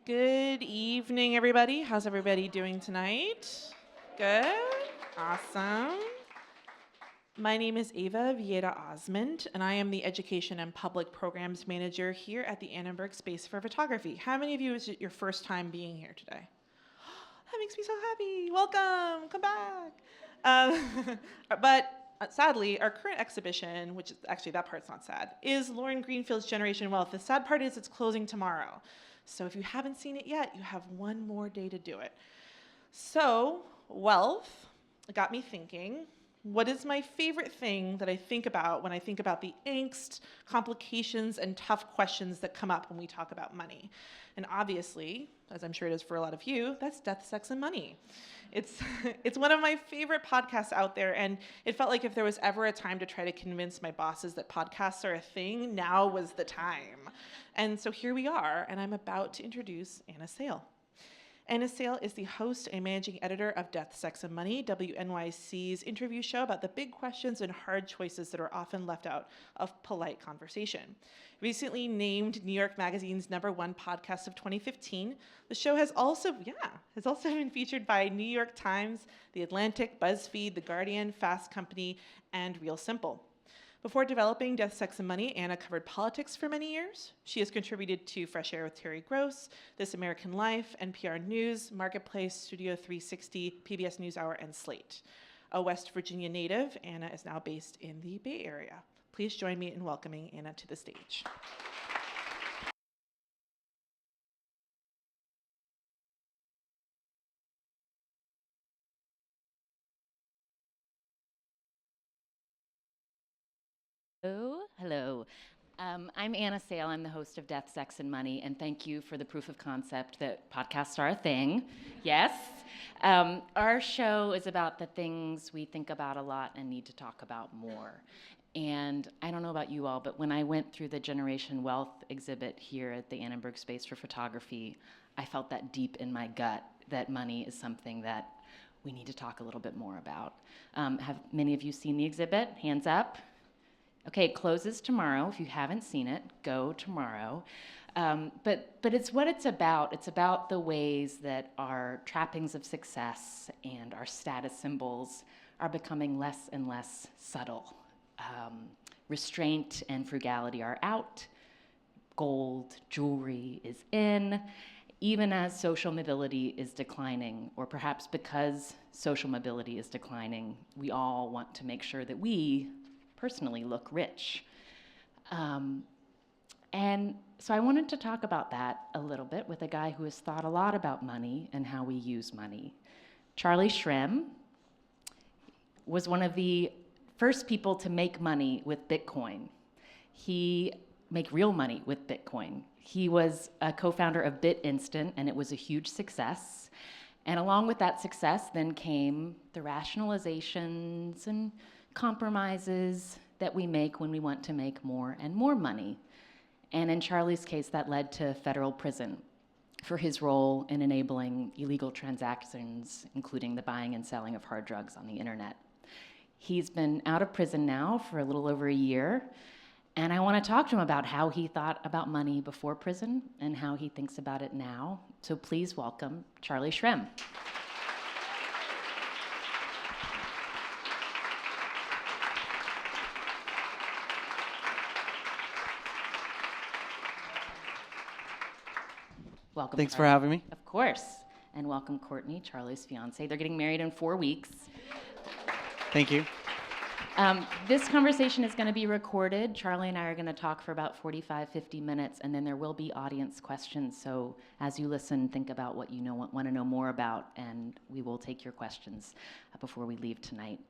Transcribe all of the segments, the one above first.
Good evening, everybody. How's everybody doing tonight? Good? Awesome. My name is Ava Vieira Osmond, and I am the Education and Public Programs Manager here at the Annenberg Space for Photography. How many of you is it your first time being here today? That makes me so happy. Welcome. Come back. But sadly, our current exhibition, which is actually that part's not sad, is Lauren Greenfield's Generation Wealth. The sad part is it's closing tomorrow. So if you haven't seen it yet, you have one more day to do it. So wealth got me thinking, what is my favorite thing that I think about when I think about the angst, complications, and tough questions that come up when we talk about money? And obviously, as I'm sure it is for a lot of you, that's Death, Sex, and Money. It's one of my favorite podcasts out there, and it felt like if there was ever a time to try to convince my bosses that podcasts are a thing, now was the time. And so here we are, and I'm about to introduce Anna Sale. Anna Sale is the host and managing editor of Death, Sex, and Money, WNYC's interview show about the big questions and hard choices that are often left out of polite conversation. Recently named New York Magazine's #1 podcast of 2015, the show has also been featured by New York Times, The Atlantic, BuzzFeed, The Guardian, Fast Company, and Real Simple. Before developing Death, Sex, and Money, Anna covered politics for many years. She has contributed to Fresh Air with Terry Gross, This American Life, NPR News, Marketplace, Studio 360, PBS NewsHour, and Slate. A West Virginia native, Anna is now based in the Bay Area. Please join me in welcoming Anna to the stage. Hello. I'm Anna Sale. I'm the host of Death, Sex, and Money, and thank you for the proof of concept that podcasts are a thing. Yes. Our show is about the things we think about a lot and need to talk about more. And I don't know about you all, but when I went through the Generation Wealth exhibit here at the Annenberg Space for Photography, I felt that deep in my gut that money is something that we need to talk a little bit more about. Have many of you seen the exhibit? Hands up. Okay, it closes tomorrow. If you haven't seen it, go tomorrow. But it's what it's about. It's about the ways that our trappings of success and our status symbols are becoming less and less subtle. Restraint and frugality are out. Gold, jewelry is in, even as social mobility is declining, or perhaps because social mobility is declining, we all want to make sure that we personally look rich. And so I wanted to talk about that a little bit with a guy who has thought a lot about money and how we use money. Charlie Shrem was one of the first people to make money with Bitcoin. He make real money with Bitcoin. He was a co-founder of BitInstant, and it was a huge success. And along with that success then came the rationalizations and compromises that we make when we want to make more and more money. And in Charlie's case, that led to federal prison for his role in enabling illegal transactions, including the buying and selling of hard drugs on the internet. He's been out of prison now for a little over a year, and I want to talk to him about how he thought about money before prison and how he thinks about it now. So please welcome Charlie Shrem. Welcome. Thanks Charlie. for having me. Of course. And welcome Courtney, Charlie's fiance. They're getting married in 4 weeks. Thank you. This conversation is going to be recorded. Charlie and I are going to talk for about 45, 50 minutes, and then there will be audience questions. So as you listen, think about what you want to know more about, and we will take your questions before we leave tonight.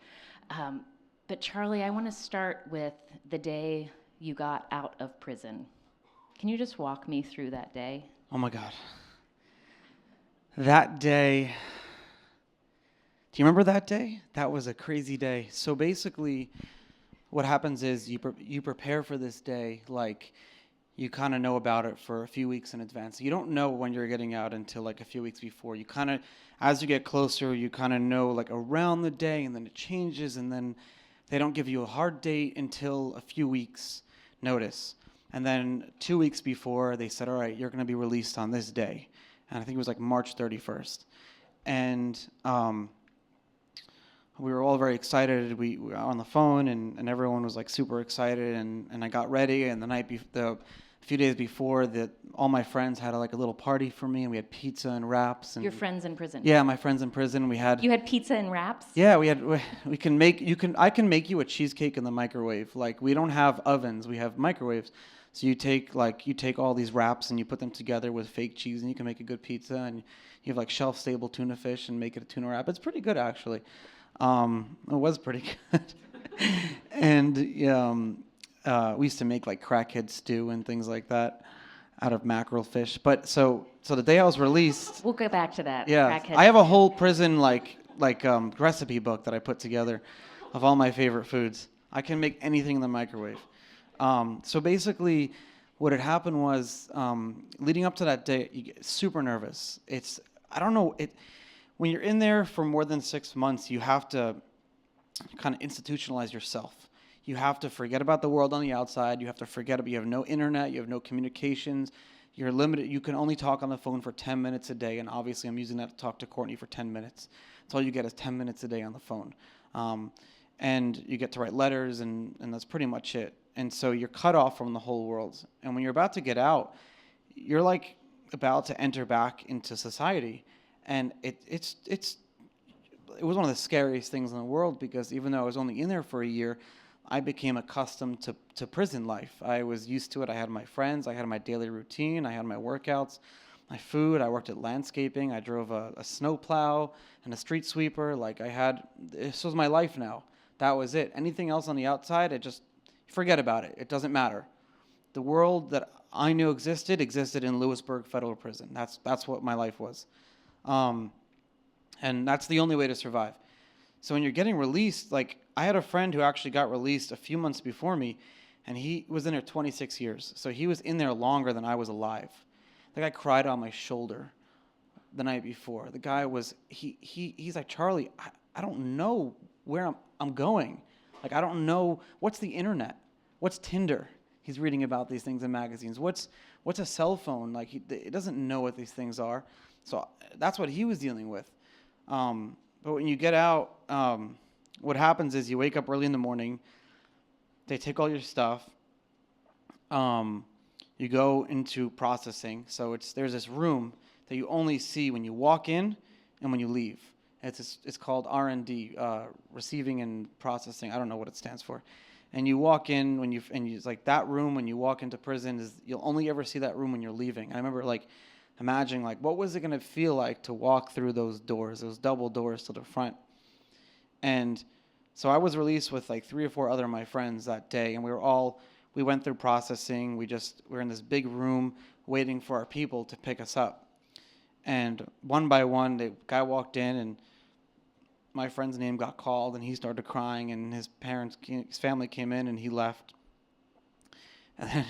But Charlie, I want to start with the day you got out of prison. Can you just walk me through that day? Oh my God. That day, do you remember that day? That was a crazy day. So basically, what happens is you prepare for this day, like you kind of know about it for a few weeks in advance. You don't know when you're getting out until like a few weeks before. You kind of, as you get closer, you kind of know like around the day, and then it changes, and then they don't give you a hard date until a few weeks notice. And then 2 weeks before, they said, all right, you're going to be released on this day. and I think it was like March 31st. And we were all very excited. We were on the phone, and everyone was like super excited. And I got ready, and a few days before, that all my friends had like a little party for me, and we had pizza and wraps. And Your friends in prison. yeah, my friends in prison. You had pizza and wraps? Yeah, I can make you a cheesecake in the microwave. Like, we don't have ovens, we have microwaves. So you take all these wraps and you put them together with fake cheese, and you can make a good pizza. And you have like shelf-stable tuna fish and make it a tuna wrap. It's pretty good, actually. It was pretty good. And we used to make like crackhead stew and things like that out of mackerel fish. But so the day I was released, We'll go back to that. yeah, Crackhead. I have a whole prison recipe book that I put together of all my favorite foods. I can make anything in the microwave. So basically, what had happened was, leading up to that day, you get super nervous. When you're in there for more than 6 months, you have to kind of institutionalize yourself. You have to forget about the world on the outside. You have to forget about, you have no internet, you have no communications. You're limited. You can only talk on the phone for 10 minutes a day, and obviously I'm using that to talk to Courtney for 10 minutes. That's all you get is 10 minutes a day on the phone. And you get to write letters, and that's pretty much it. And so you're cut off from the whole world. And when you're about to get out, you're like about to enter back into society. And it was one of the scariest things in the world, because even though I was only in there for a year, I became accustomed to prison life. I was used to it. I had my friends. I had my daily routine. I had my workouts, my food. I worked at landscaping. I drove a snowplow and a street sweeper. This was my life now. That was it. Anything else on the outside, forget about it. It doesn't matter. The world that I knew existed in Lewisburg Federal Prison. That's what my life was. And that's the only way to survive. So when you're getting released, I had a friend who actually got released a few months before me, and he was in there 26 years. So he was in there longer than I was alive. The guy cried on my shoulder the night before. The guy was, he's like, Charlie, I don't know where I'm going. I don't know, what's the internet? What's Tinder? He's reading about these things in magazines. What's a cell phone? He doesn't know what these things are. So that's what he was dealing with. But when you get out, what happens is you wake up early in the morning. They take all your stuff. You go into processing. So there's this room that you only see when you walk in and when you leave. It's called R&D, receiving and processing. I don't know what it stands for. And you walk in it's like that room when you walk into prison you'll only ever see that room when you're leaving. I remember imagining what was it going to feel like to walk through those doors, those double doors to the front. And so I was released with 3 or 4 other of my friends that day, and we went through processing. We're in this big room waiting for our people to pick us up. And one by one, the guy walked in, and my friend's name got called, and he started crying, and his family came in, and he left. And then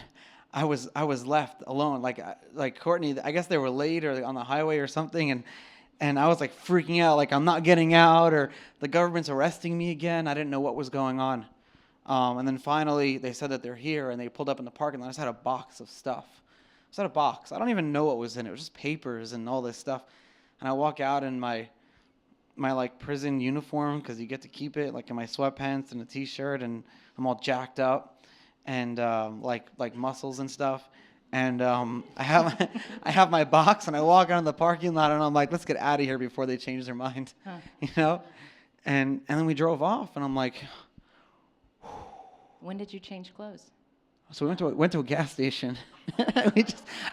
I was left alone, like Courtney. I guess they were late or on the highway or something, and I was freaking out, I'm not getting out, or the government's arresting me again. I didn't know what was going on. And then finally they said that they're here, and they pulled up in the parking lot. I just had a box of stuff. I just had a box. I don't even know what was in it. It was just papers and all this stuff. And I walk out in my prison uniform, because you get to keep it, in my sweatpants and a t-shirt, and I'm all jacked up. And like muscles and stuff, and I have my box, and I walk out in the parking lot, and I'm like, let's get out of here before they change their mind, And then we drove off, and I'm like, When did you change clothes? So we went to a gas station.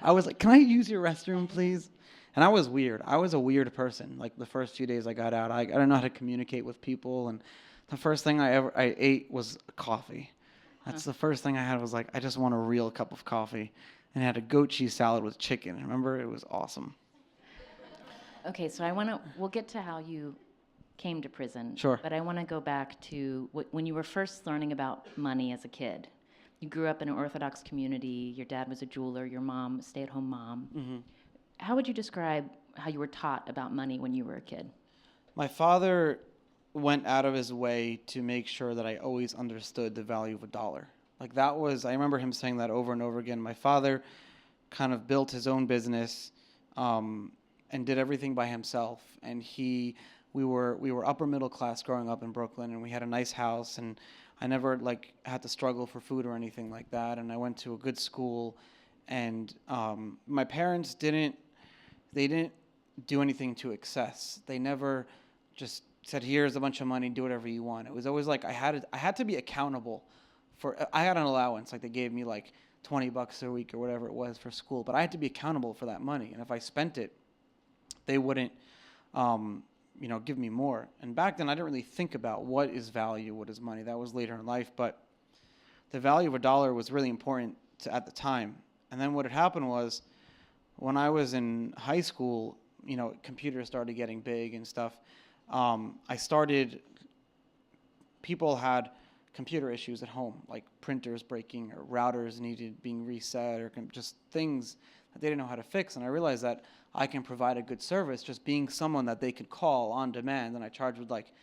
I was like, can I use your restroom, please? And I was weird. I was a weird person. The first few days I got out, I didn't know how to communicate with people, and the first thing I ate was coffee. That's the first thing I had was I just want a real cup of coffee. And I had a goat cheese salad with chicken. Remember? It was awesome. Okay, so we'll get to how you came to prison. Sure. But I want to go back to when you were first learning about money as a kid. You grew up in an Orthodox community. Your dad was a jeweler. Your mom, a stay-at-home mom. Mm-hmm. How would you describe how you were taught about money when you were a kid? My father went out of his way to make sure that I always understood the value of a dollar. I remember him saying that over and over again. My father kind of built his own business. and did everything by himself. And we were upper middle class growing up in Brooklyn, and we had a nice house, and I never like had to struggle for food or anything like that. And I went to a good school, and my parents didn't do anything to excess. They never just said, "Here's a bunch of money, do whatever you want." It was always like I had to be accountable for. I had an allowance, like they gave me like $20 a week or whatever it was for school, but I had to be accountable for that money. And if I spent it, they wouldn't, give me more. And back then, I didn't really think about what is value, what is money. That was later in life, but the value of a dollar was really important at the time. And then what had happened was, when I was in high school, computers started getting big and stuff. People had computer issues at home, like printers breaking or routers needed being reset or just things that they didn't know how to fix. And I realized that I can provide a good service just being someone that they could call on demand. And I charged with like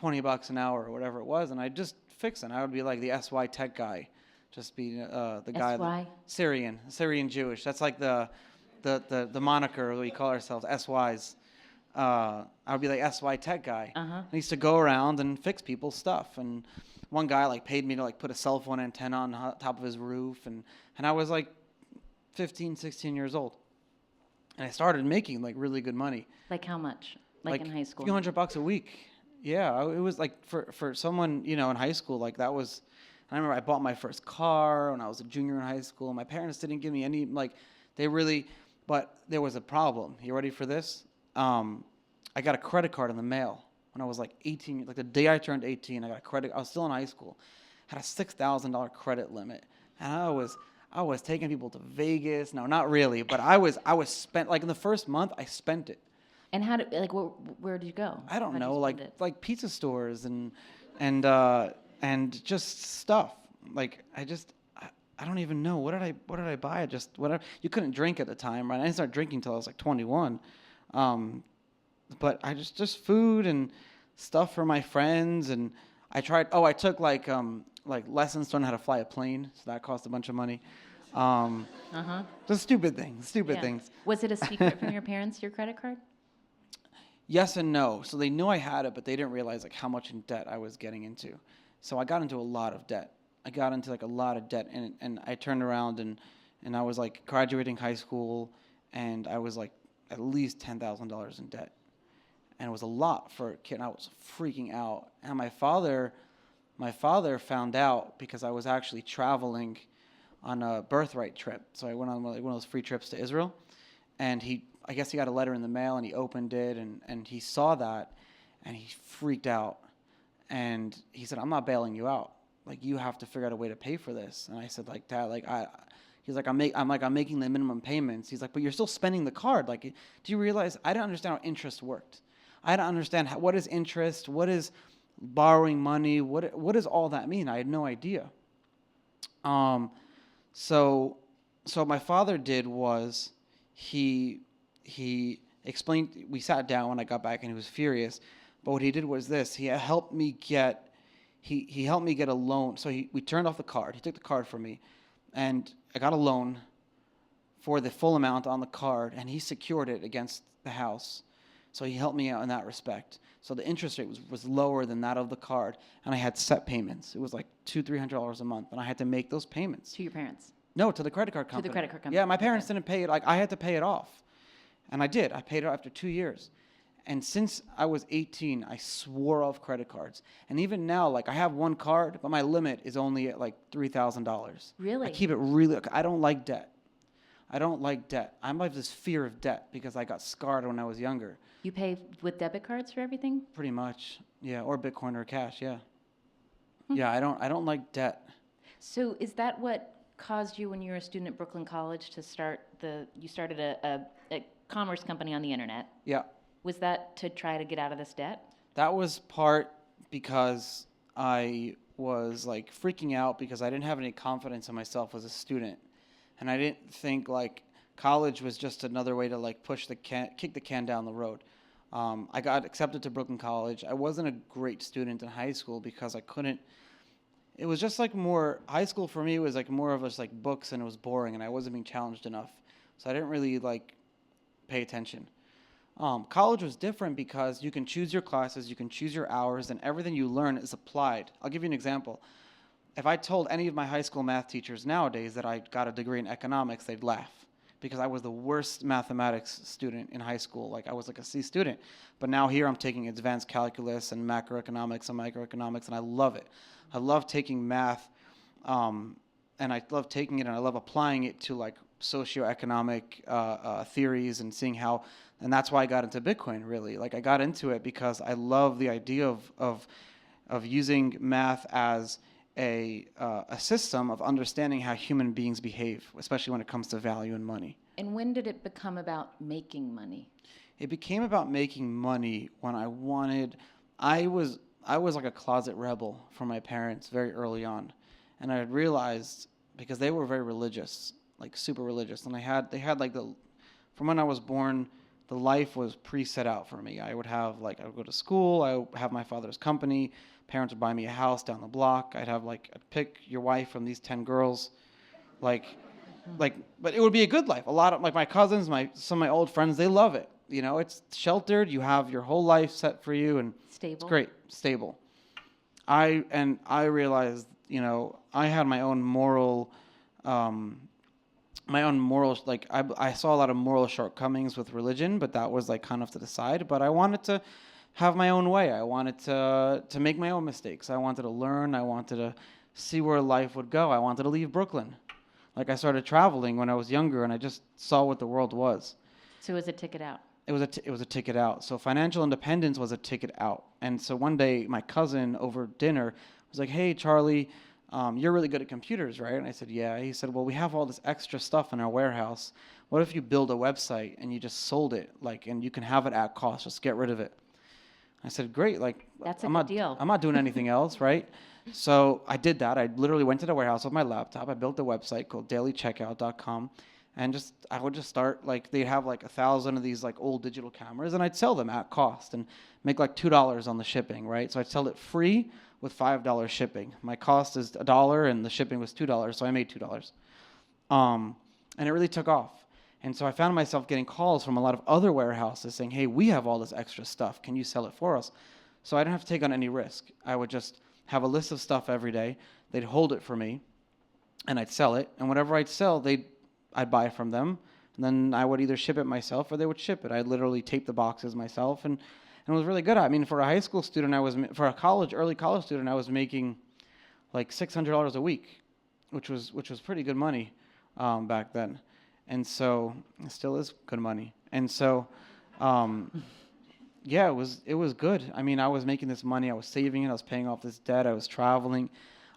$20 an hour or whatever it was. And I just fix it. I would be like the SY tech guy, just be the guy. SY? Syrian Jewish. That's like the moniker we call ourselves, SYs. I would be like SY tech guy. I used to go around and fix people's stuff. And one guy like paid me to like put a cell phone antenna on top of his roof. And I was like 15, 16 years old. And I started making like really good money. Like how much? Like in high school? A few $100 a week. Yeah, it was like for someone, in high school, like that was, I remember I bought my first car when I was a junior in high school. My parents didn't give me any, but there was a problem. You ready for this? I got a credit card in the mail when I was like 18, like the day I turned 18, I got a credit. I was still in high school, had a $6,000 credit limit, and I was taking people to Vegas. No, not really, but I was spent like in the first month I spent it. And where did you go? I don't know, like pizza stores and just stuff. Like I don't even know what did I buy? Just whatever. You couldn't drink at the time, right? I didn't start drinking until I was like 21. But I just food and stuff for my friends, and I took like lessons to learn how to fly a plane, so that cost a bunch of money. Just stupid things. Was it a secret from your parents, your credit card? Yes and no. So they knew I had it, but they didn't realize like how much in debt I was getting into. So I got into a lot of debt. And I turned around and I was like graduating high school, and I was like at least $10,000 in debt. And it was a lot for a kid, and I was freaking out. And my father found out because I was actually traveling on a birthright trip. So I went on one of those free trips to Israel, and I guess he got a letter in the mail, and he opened it, and he saw that, and he freaked out. And he said, "I'm not bailing you out. Like, you have to figure out a way to pay for this." And I said, like, "Dad, like he's like, I'm making the minimum payments." He's like, "But you're still spending the card. Like, do you realize?" I didn't understand how interest worked. I didn't understand what is interest, what is borrowing money, what does all that mean? I had no idea. So what my father did was he explained. We sat down when I got back, and he was furious. But what he did was this: he helped me get a loan. So we turned off the card. He took the card from me, and I got a loan for the full amount on the card, and he secured it against the house. So he helped me out in that respect. So the interest rate was lower than that of the card, and I had set payments. It was like $200-300 a month, and I had to make those payments. To your parents? No, to the credit card company. To the credit card company. Yeah, my parents didn't pay it. Like, I had to pay it off, and I did. I paid it off after 2 years. And since I was 18, I swore off credit cards. And even now, like, I have one card, but my limit is only at like $3,000. Really? I keep it really. I don't like debt. I have this fear of debt because I got scarred when I was younger. You pay with debit cards for everything? Pretty much, yeah, or Bitcoin or cash, yeah. Yeah, I don't like debt. So is that what caused you when you were a student at Brooklyn College to you started a commerce company on the internet? Yeah. Was that to try to get out of this debt? That was part because I was like freaking out because I didn't have any confidence in myself as a student. And I didn't think like college was just another way to like kick the can down the road. I got accepted to Brooklyn College. I wasn't a great student in high school because it was just like high school for me was like more of just like books, and it was boring, and I wasn't being challenged enough. So I didn't really like pay attention. College was different because you can choose your classes, you can choose your hours, and everything you learn is applied. I'll give you an example. If I told any of my high school math teachers nowadays that I got a degree in economics, they'd laugh because I was the worst mathematics student in high school. Like I was like a C student. But now here I'm taking advanced calculus and macroeconomics and microeconomics, and I love it. I love taking math, and I love taking it and I love applying it to like socioeconomic theories and seeing how, and that's why I got into Bitcoin really. Like I got into it because I love the idea of using math as a system of understanding how human beings behave, especially when it comes to value and money. And when did it become about making money? It became about making money when I was like a closet rebel for my parents very early on. And I had realized, because they were very religious, like super religious, and they had like from when I was born, the life was pre-set out for me. I would go to school, I would have my father's company, parents would buy me a house down the block, I'd pick your wife from these 10 girls, but it would be a good life. A lot of like my cousins, some of my old friends, they love it. You know, it's sheltered, you have your whole life set for you, and Stable. It's great, stable. I realized, you know, I had my own moral, like I saw a lot of moral shortcomings with religion, but that was like kind of to the side. But I wanted to have my own way. I wanted to make my own mistakes. I wanted to learn. I wanted to see where life would go. I wanted to leave Brooklyn. Like I started traveling when I was younger, and I just saw what the world was. So it was a ticket out. It was a ticket out. So financial independence was a ticket out. And so one day, my cousin over dinner was like, "Hey, Charlie, you're really good at computers, right?" And I said, "Yeah." He said, "Well, we have all this extra stuff in our warehouse. What if you build a website and you just sold it, and you can have it at cost? Just get rid of it." I said, "Great, that's a I'm good not deal. I'm not doing anything else, right?" So I did that. I literally went to the warehouse with my laptop. I built a website called dailycheckout.com. And I would just start, they'd have 1,000 of these old digital cameras, and I'd sell them at cost and make $2 on the shipping, right? So I'd sell it free with $5 shipping. My cost is $1 and the shipping was $2, so I made $2. And it really took off. And so I found myself getting calls from a lot of other warehouses saying, "Hey, we have all this extra stuff. Can you sell it for us?" So I didn't have to take on any risk. I would just have a list of stuff every day. They'd hold it for me, and I'd sell it. And whatever I'd sell, I'd buy from them, and then I would either ship it myself or they would ship it. I'd literally tape the boxes myself, and it was really good. I mean, for a high school student, for a early college student, I was making $600 a week, which was pretty good money back then, and so it still is good money. And so, yeah, it was good. I mean, I was making this money, I was saving it, I was paying off this debt, I was traveling,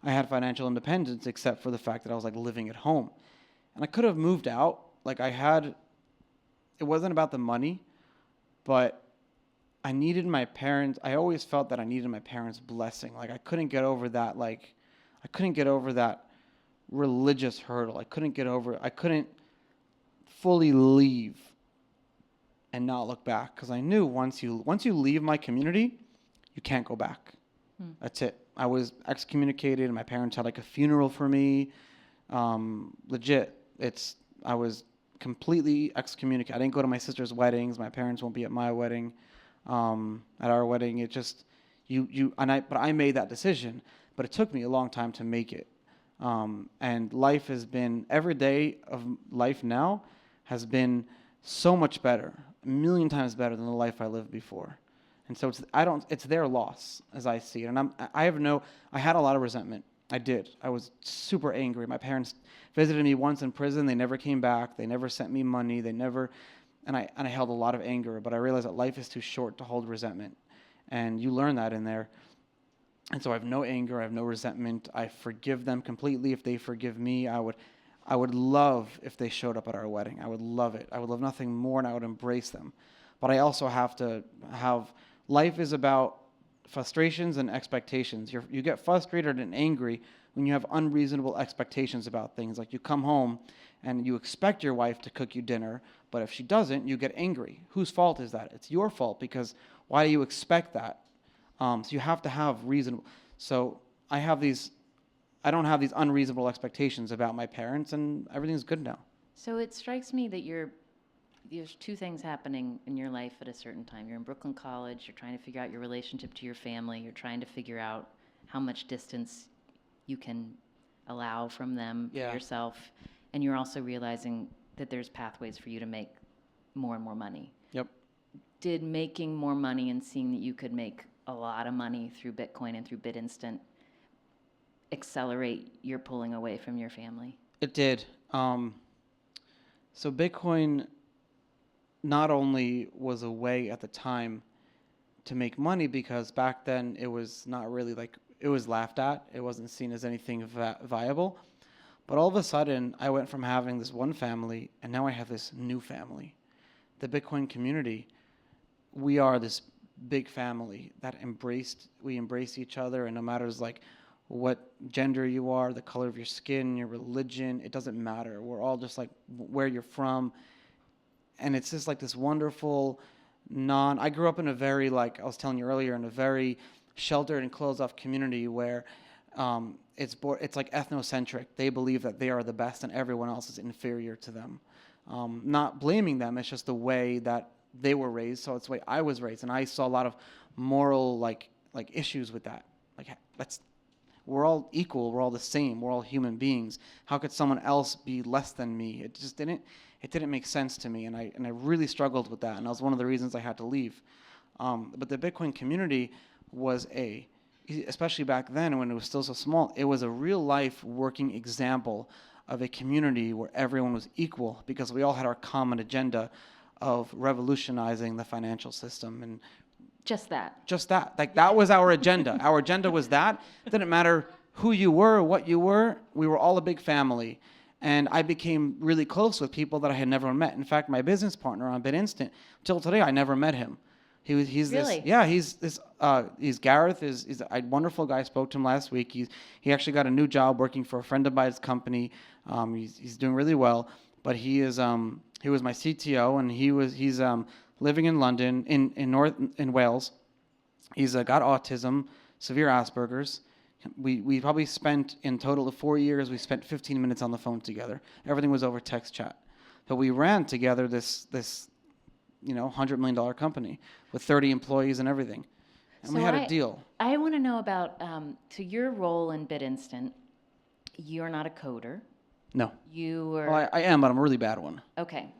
I had financial independence, except for the fact that I was living at home. And I could have moved out. It wasn't about the money, but I needed my parents. I always felt that I needed my parents' blessing. I couldn't get over that. I couldn't get over that religious hurdle. I couldn't fully leave and not look back, because I knew once you leave my community, you can't go back. That's it. I was excommunicated, and my parents had a funeral for me. Legit. I was completely excommunicated. I didn't go to my sister's weddings. My parents won't be at my wedding. At our wedding, it just but I made that decision. But it took me a long time to make it. And life has been, every day of life now has been so much better, a million times better than the life I lived before. And so it's their loss as I see it. And I had a lot of resentment. I did. I was super angry. My parents visited me once in prison. They never came back. They never sent me money. And I held a lot of anger, but I realized that life is too short to hold resentment. And you learn that in there. And so I have no anger. I have no resentment. I forgive them completely. If they forgive me, I would love if they showed up at our wedding. I would love it. I would love nothing more, and I would embrace them. But I also have to life is about frustrations and expectations. You get frustrated and angry when you have unreasonable expectations about things. You come home and you expect your wife to cook you dinner, but if she doesn't, you get angry. Whose fault is that? It's your fault, because why do you expect that? So you have to have reasonable. So I don't have these unreasonable expectations about my parents, and everything's good now. So it strikes me that there's two things happening in your life at a certain time. You're in Brooklyn College, you're trying to figure out your relationship to your family, you're trying to figure out how much distance you can allow from them for Yeah. yourself, and you're also realizing that there's pathways for you to make more and more money. Yep. Did making more money and seeing that you could make a lot of money through Bitcoin and through BitInstant accelerate your pulling away from your family? It did. So Bitcoin not only was a way at the time to make money, because back then it was not really like, it was laughed at. It wasn't seen as anything viable. But all of a sudden, I went from having this one family, and now I have this new family. The Bitcoin community, we are this big family that we embrace each other, and no matter like what gender you are, the color of your skin, your religion, it doesn't matter. We're all just like where you're from. And it's just like this wonderful I grew up in a very, like I was telling you earlier, in a very sheltered and closed off community where it's like ethnocentric. They believe that they are the best and everyone else is inferior to them. Not blaming them, it's just the way that they were raised, so it's the way I was raised. And I saw a lot of moral like issues with that. Like, we're all equal, we're all the same, we're all human beings. How could someone else be less than me? It just didn't make sense to me, and I really struggled with that, and that was one of the reasons I had to leave. But the Bitcoin community was especially back then when it was still so small, it was a real life working example of a community where everyone was equal, because we all had our common agenda of revolutionizing the financial system. And Just that. like, that was our agenda. Our agenda was that. It didn't matter who you were, what you were, we were all a big family. And I became really close with people that I had never met. In fact, my business partner on BitInstant, till today, I never met him. He's Really? he's Gareth. He's a wonderful guy. I spoke to him last week. He actually got a new job working for a friend of mine's company. He's doing really well. But he was my CTO, and he's living in London, in Wales. He's got autism, severe Asperger's. We probably spent, in total of 4 years, we spent 15 minutes on the phone together. Everything was over text chat. But we ran together this $100 million company with 30 employees and everything. And we had a deal. I want to know about, so your role in BitInstant, you're not a coder. No. You were... Well, I am, but I'm a really bad one. Okay.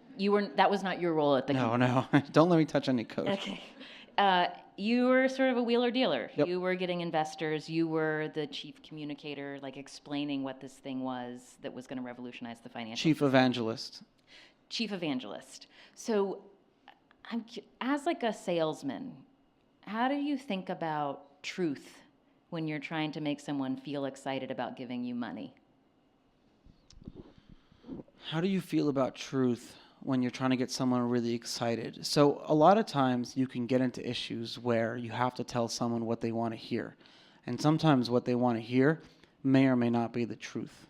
That was not your role at the company. No. Don't let me touch any code. Okay. You were sort of a wheeler dealer. Yep. You were getting investors. You were the chief communicator, like explaining what this thing was that was going to revolutionize the financial Chief evangelist. Chief evangelist. So, as like a salesman, how do you think about truth when you're trying to make someone feel excited about giving you money? How do you feel about truth when you're trying to get someone really excited? So a lot of times you can get into issues where you have to tell someone what they want to hear. And sometimes what they want to hear may or may not be the truth.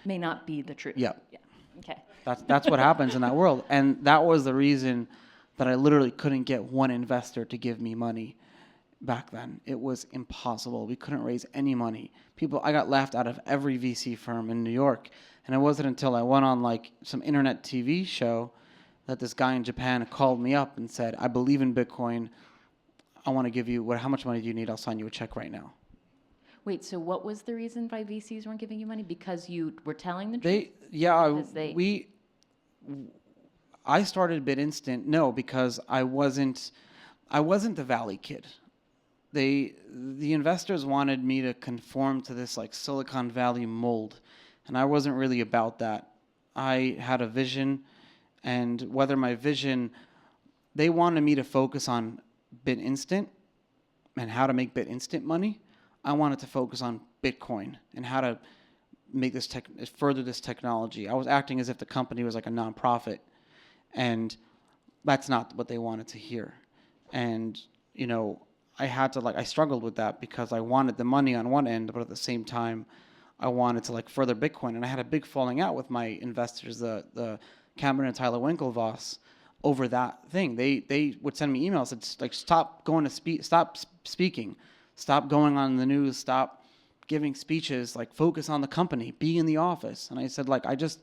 May not be the truth. Yeah. Yeah. Okay. That's what happens in that world. And that was the reason that I literally couldn't get one investor to give me money back then. It was impossible. We couldn't raise any money. I got laughed out of every VC firm in New York. And it wasn't until I went on like some internet TV show that this guy in Japan called me up and said, I believe in Bitcoin. I want to give you, how much money do you need? I'll sign you a check right now. Wait, so what was the reason why VCs weren't giving you money? Because you were telling the truth? I started BitInstant, because I wasn't the Valley kid. The investors wanted me to conform to this like Silicon Valley mold. And I wasn't really about that. I had a vision, and they wanted me to focus on BitInstant and how to make BitInstant money. I wanted to focus on Bitcoin and how to make further this technology. I was acting as if the company was like a nonprofit, and that's not what they wanted to hear. And, I struggled with that because I wanted the money on one end, but at the same time, I wanted to further Bitcoin, and I had a big falling out with my investors, the Cameron and Tyler Winklevoss, over that thing. They would send me emails that stop going to stop speaking, stop going on the news, stop giving speeches, focus on the company, be in the office. And I said I just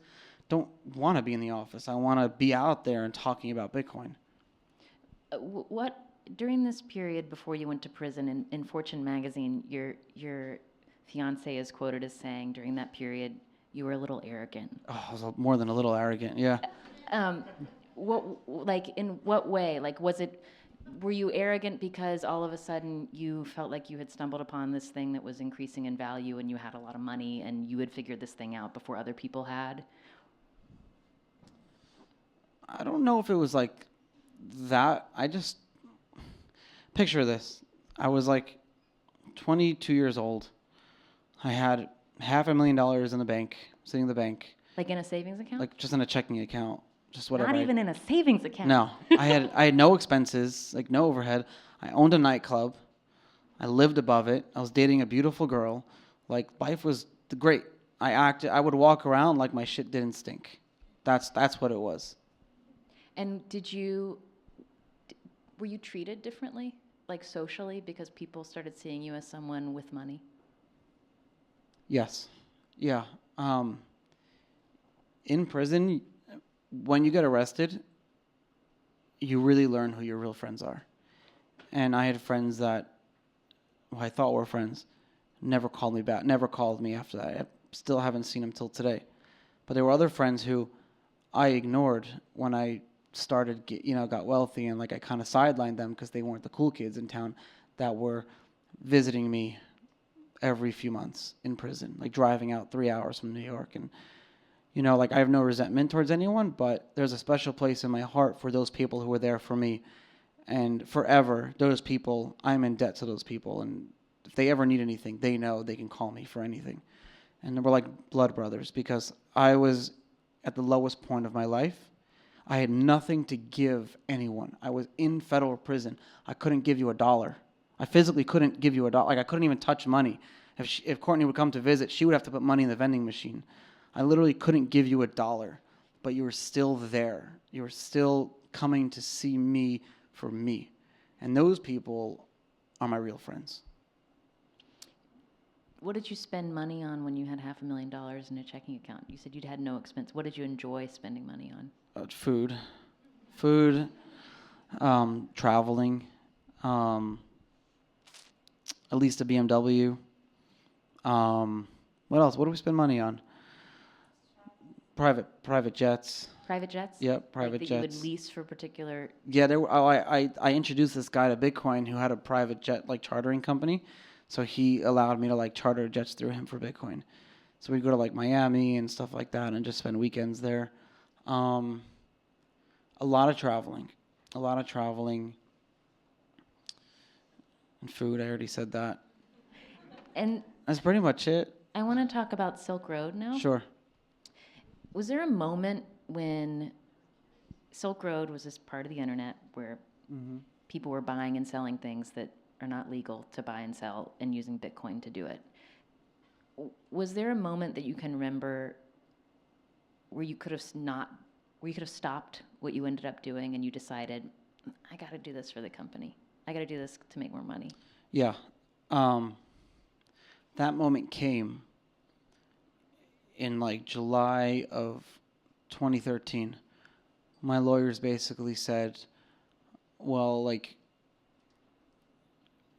don't want to be in the office. I want to be out there and talking about Bitcoin. What during this period before you went to prison in Fortune magazine, your fiance is quoted as saying during that period you were a little arrogant. Oh, I was more than a little arrogant. Yeah. In what way? Like, were you arrogant because all of a sudden you felt like you had stumbled upon this thing that was increasing in value and you had a lot of money and you had figured this thing out before other people had? I don't know if it was like that. I just picture this. I was like 22 years old. I had $500,000 in the bank, sitting in the bank. Like in a savings account? Like just in a checking account, just whatever. Not even in a savings account. No, I had no expenses, like no overhead. I owned a nightclub. I lived above it. I was dating a beautiful girl. Like life was great. I would walk around like my shit didn't stink. That's what it was. And were you treated differently, like socially, because people started seeing you as someone with money? Yes. Yeah. In prison, when you get arrested, you really learn who your real friends are. And I had friends that who I thought were friends never called me back, never called me after that. I still haven't seen them till today. But there were other friends who I ignored when I started, got wealthy, and like I kind of sidelined them because they weren't the cool kids in town that were visiting me every few months in prison, like driving out 3 hours from New York. And, like I have no resentment towards anyone, but there's a special place in my heart for those people who were there for me. And forever, those people, I'm in debt to those people. And if they ever need anything, they know they can call me for anything. And we're like blood brothers because I was at the lowest point of my life. I had nothing to give anyone. I was in federal prison. I couldn't give you $1. I physically couldn't give you $1. Like I couldn't even touch money. If Courtney would come to visit, she would have to put money in the vending machine. I literally couldn't give you $1, but you were still there. You were still coming to see me for me. And those people are my real friends. What did you spend money on when you had $500,000 in a checking account? You said you'd had no expense. What did you enjoy spending money on? Food, traveling, at least a BMW. What else? What do we spend money on? Private jets. Private jets? Yep, private that jets. You would lease for particular. Yeah, I introduced this guy to Bitcoin who had a private jet like chartering company, so he allowed me to like charter jets through him for Bitcoin. So we'd go to like Miami and stuff like that and just spend weekends there. A lot of traveling. And food, I already said that. And that's pretty much it. I want to talk about Silk Road now. Sure. Was there a moment when Silk Road was this part of the internet where people were buying and selling things that are not legal to buy and sell and using Bitcoin to do it? Was there a moment that you can remember where you could have stopped what you ended up doing and you decided, I got to do this for the company. I got to do this to make more money? Yeah. That moment came in like July of 2013. My lawyers basically said, well, like,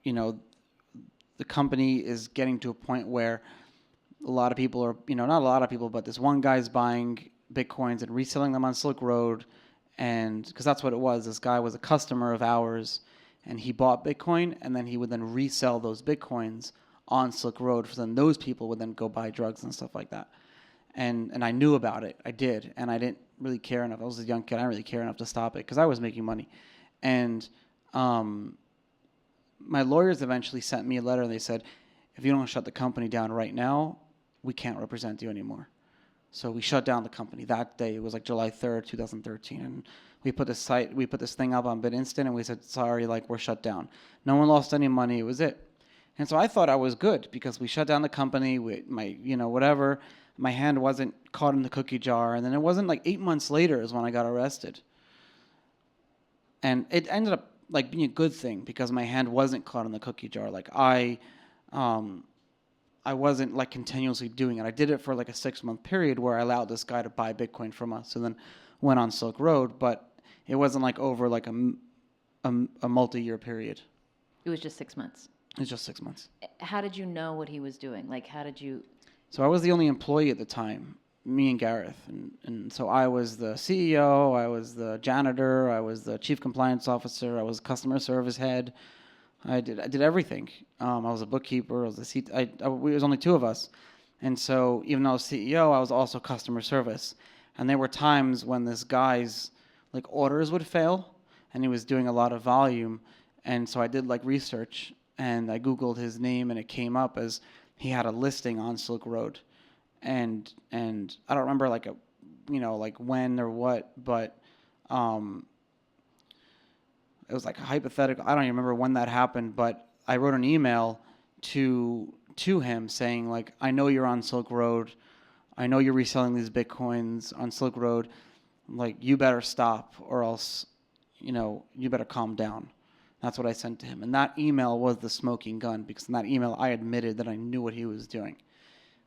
the company is getting to a point where a lot of people are, not a lot of people, but this one guy's buying Bitcoins and reselling them on Silk Road. And because that's what it was, this guy was a customer of ours and he bought Bitcoin and then he would then resell those Bitcoins on Silk Road. So then those people would then go buy drugs and stuff like that. And I knew about it. I did. And I didn't really care enough. I was a young kid. I didn't really care enough to stop it because I was making money. And my lawyers eventually sent me a letter and they said, if you don't shut the company down right now, we can't represent you anymore. So we shut down the company that day. It was like July 3rd, 2013. And we put this thing up on BitInstant and we said, sorry, like we're shut down. No one lost any money. It was it. And so I thought I was good because we shut down the company with my, whatever. My hand wasn't caught in the cookie jar. And then it wasn't like 8 months later is when I got arrested. And it ended up like being a good thing because my hand wasn't caught in the cookie jar. Like I I wasn't like continuously doing it. I did it for like a 6-month period where I allowed this guy to buy Bitcoin from us, and then went on Silk Road. But it wasn't like over like a multi-year period. It was just 6 months. It was just 6 months. How did you know what he was doing? Like, how did you? So I was the only employee at the time, me and Gareth. And so I was the CEO, I was the janitor, I was the chief compliance officer, I was customer service head. I did everything. I was a bookkeeper, I was it was only 2 of us. And so even though I was CEO, I was also customer service. And there were times when this guy's like orders would fail, and he was doing a lot of volume. And so I did like research, and I Googled his name, and it came up as he had a listing on Silk Road. And I don't remember like like when or what, but it was like a hypothetical. I don't even remember when that happened, but I wrote an email to him saying like, I know you're on Silk Road. I know you're reselling these Bitcoins on Silk Road. Like, you better stop, or else, you better calm down. That's what I sent to him. And that email was the smoking gun, because in that email I admitted that I knew what he was doing.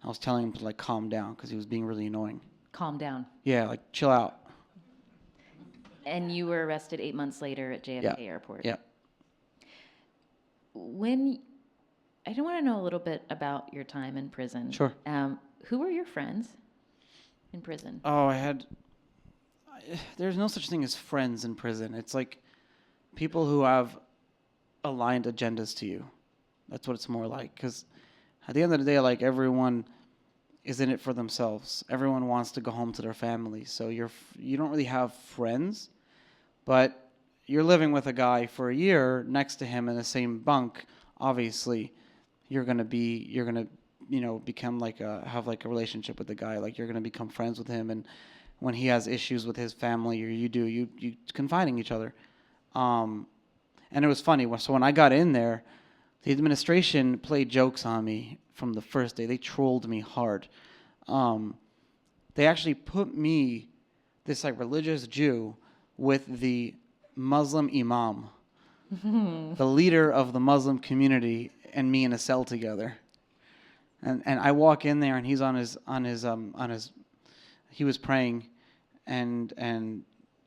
I was telling him to like calm down because he was being really annoying. Calm down. Yeah, like chill out. And you were arrested 8 months later at JFK Airport. Yeah. I do want to know a little bit about your time in prison. Sure. Who were your friends in prison? Oh, there's no such thing as friends in prison. It's like people who have aligned agendas to you. That's what it's more like. Because at the end of the day, like, everyone is in it for themselves. Everyone wants to go home to their family. So you don't really have friends, but you're living with a guy for a year next to him in the same bunk. Obviously, you're gonna become like have like a relationship with the guy. Like, you're gonna become friends with him, and when he has issues with his family, or you confide in each other. And it was funny. So when I got in there, the administration played jokes on me from the first day. They trolled me hard. They actually put me, this like religious Jew, with the Muslim imam, the leader of the Muslim community, and me in a cell together. And I walk in there, and he's on his he was praying, and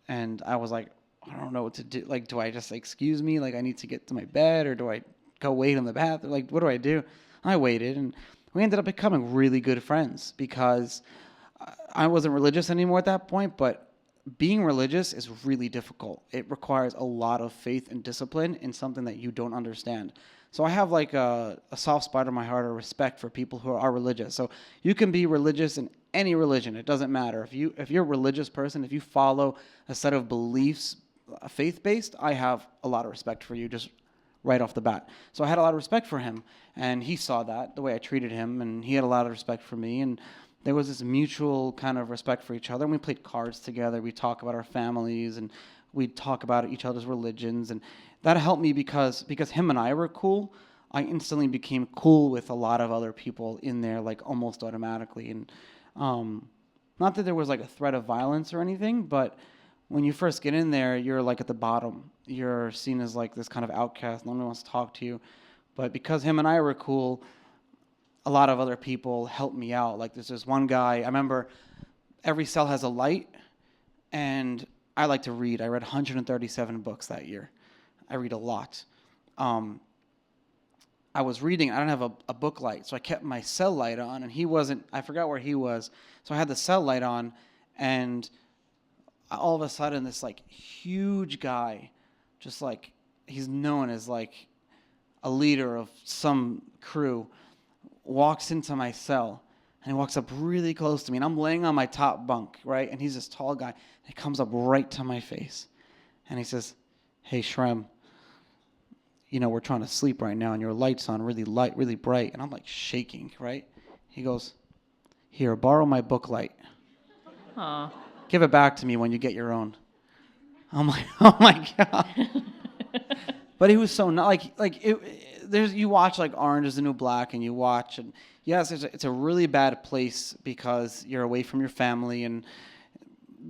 I was like, I don't know what to do. Like, do I just excuse me? Like, I need to get to my bed, or do I go wait in the bathroom? Like, what do I do? I waited, and we ended up becoming really good friends, because I wasn't religious anymore at that point, but being religious is really difficult. It requires a lot of faith and discipline in something that you don't understand. So I have like a soft spot in my heart of respect for people who are religious. So you can be religious in any religion. It doesn't matter. If you're a religious person, if you follow a set of beliefs, faith-based, I have a lot of respect for you just right off the bat. So I had a lot of respect for him, and he saw that, the way I treated him, and he had a lot of respect for me, and there was this mutual kind of respect for each other. And we played cards together. We talk about our families, and we'd talk about each other's religions, and that helped me because him and I were cool. I instantly became cool with a lot of other people in there, like almost automatically. And not that there was like a threat of violence or anything, but when you first get in there, you're like at the bottom. You're seen as like this kind of outcast. No one wants to talk to you. But because him and I were cool, a lot of other people helped me out. Like, there's this one guy, I remember every cell has a light, and I like to read. I read 137 books that year. I read a lot. I was reading, I don't have a book light, so I kept my cell light on, and he wasn't, I forgot where he was, so I had the cell light on, and all of a sudden this like huge guy, just like, he's known as like a leader of some crew, walks into my cell, and he walks up really close to me, and I'm laying on my top bunk, right, and he's this tall guy, and he comes up right to my face, and he says, "Hey, Shrem, we're trying to sleep right now, and your light's on really light, really bright," and I'm like shaking, right? He goes, "Here, borrow my book light. Aw. Give it back to me when you get your own." I'm like, oh my God. But he was so not you watch like Orange is the New Black, and you watch, and yes, it's a really bad place because you're away from your family, and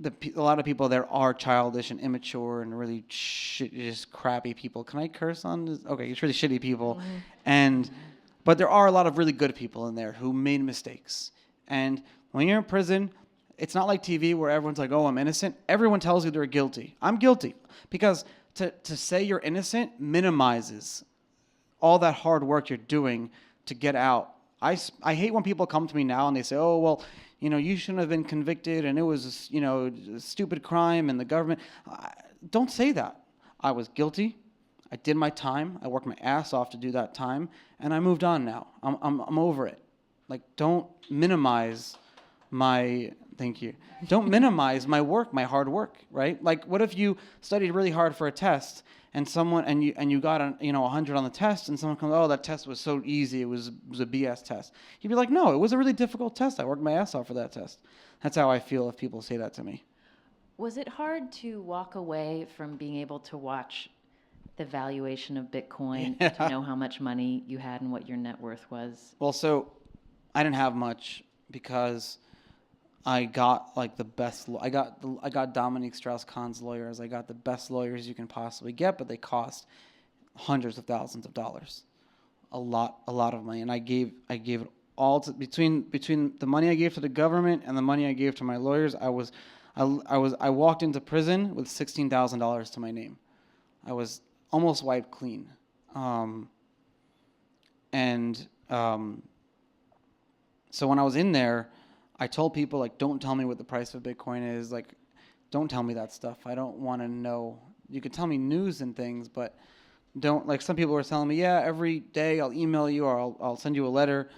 a lot of people there are childish and immature and really just crappy people. Can I curse on this? Okay, it's really shitty people. Mm-hmm. And But there are a lot of really good people in there who made mistakes. And when you're in prison, it's not like TV where everyone's like, oh, I'm innocent. Everyone tells you they're guilty. I'm guilty. Because to say you're innocent minimizes all that hard work you're doing to get out. I hate when people come to me now and they say, oh, well, you shouldn't have been convicted and it was, a stupid crime and the government. Don't say that. I was guilty. I did my time. I worked my ass off to do that time, and I moved on now. I'm over it. Like, don't minimize my, thank you. Don't minimize my work, my hard work, right? Like, what if you studied really hard for a test and you got 100 on the test, and someone comes, oh, that test was so easy, it was a BS test. You'd be like, no, it was a really difficult test. I worked my ass off for that test. That's how I feel if people say that to me. Was it hard to walk away from being able to watch the valuation of Bitcoin, to know how much money you had and what your net worth was? Well, so I didn't have much because I got like the best. I got Dominique Strauss-Kahn's lawyers. I got the best lawyers you can possibly get, but they cost hundreds of thousands of dollars, a lot of money. And I gave it all to, between the money I gave to the government and the money I gave to my lawyers. I walked into prison with $16,000 to my name. I was almost wiped clean, so when I was in there, I told people, like, don't tell me what the price of Bitcoin is. Like, don't tell me that stuff. I don't want to know. You could tell me news and things, but don't, like, some people were telling me, yeah, every day I'll email you or I'll send you a letter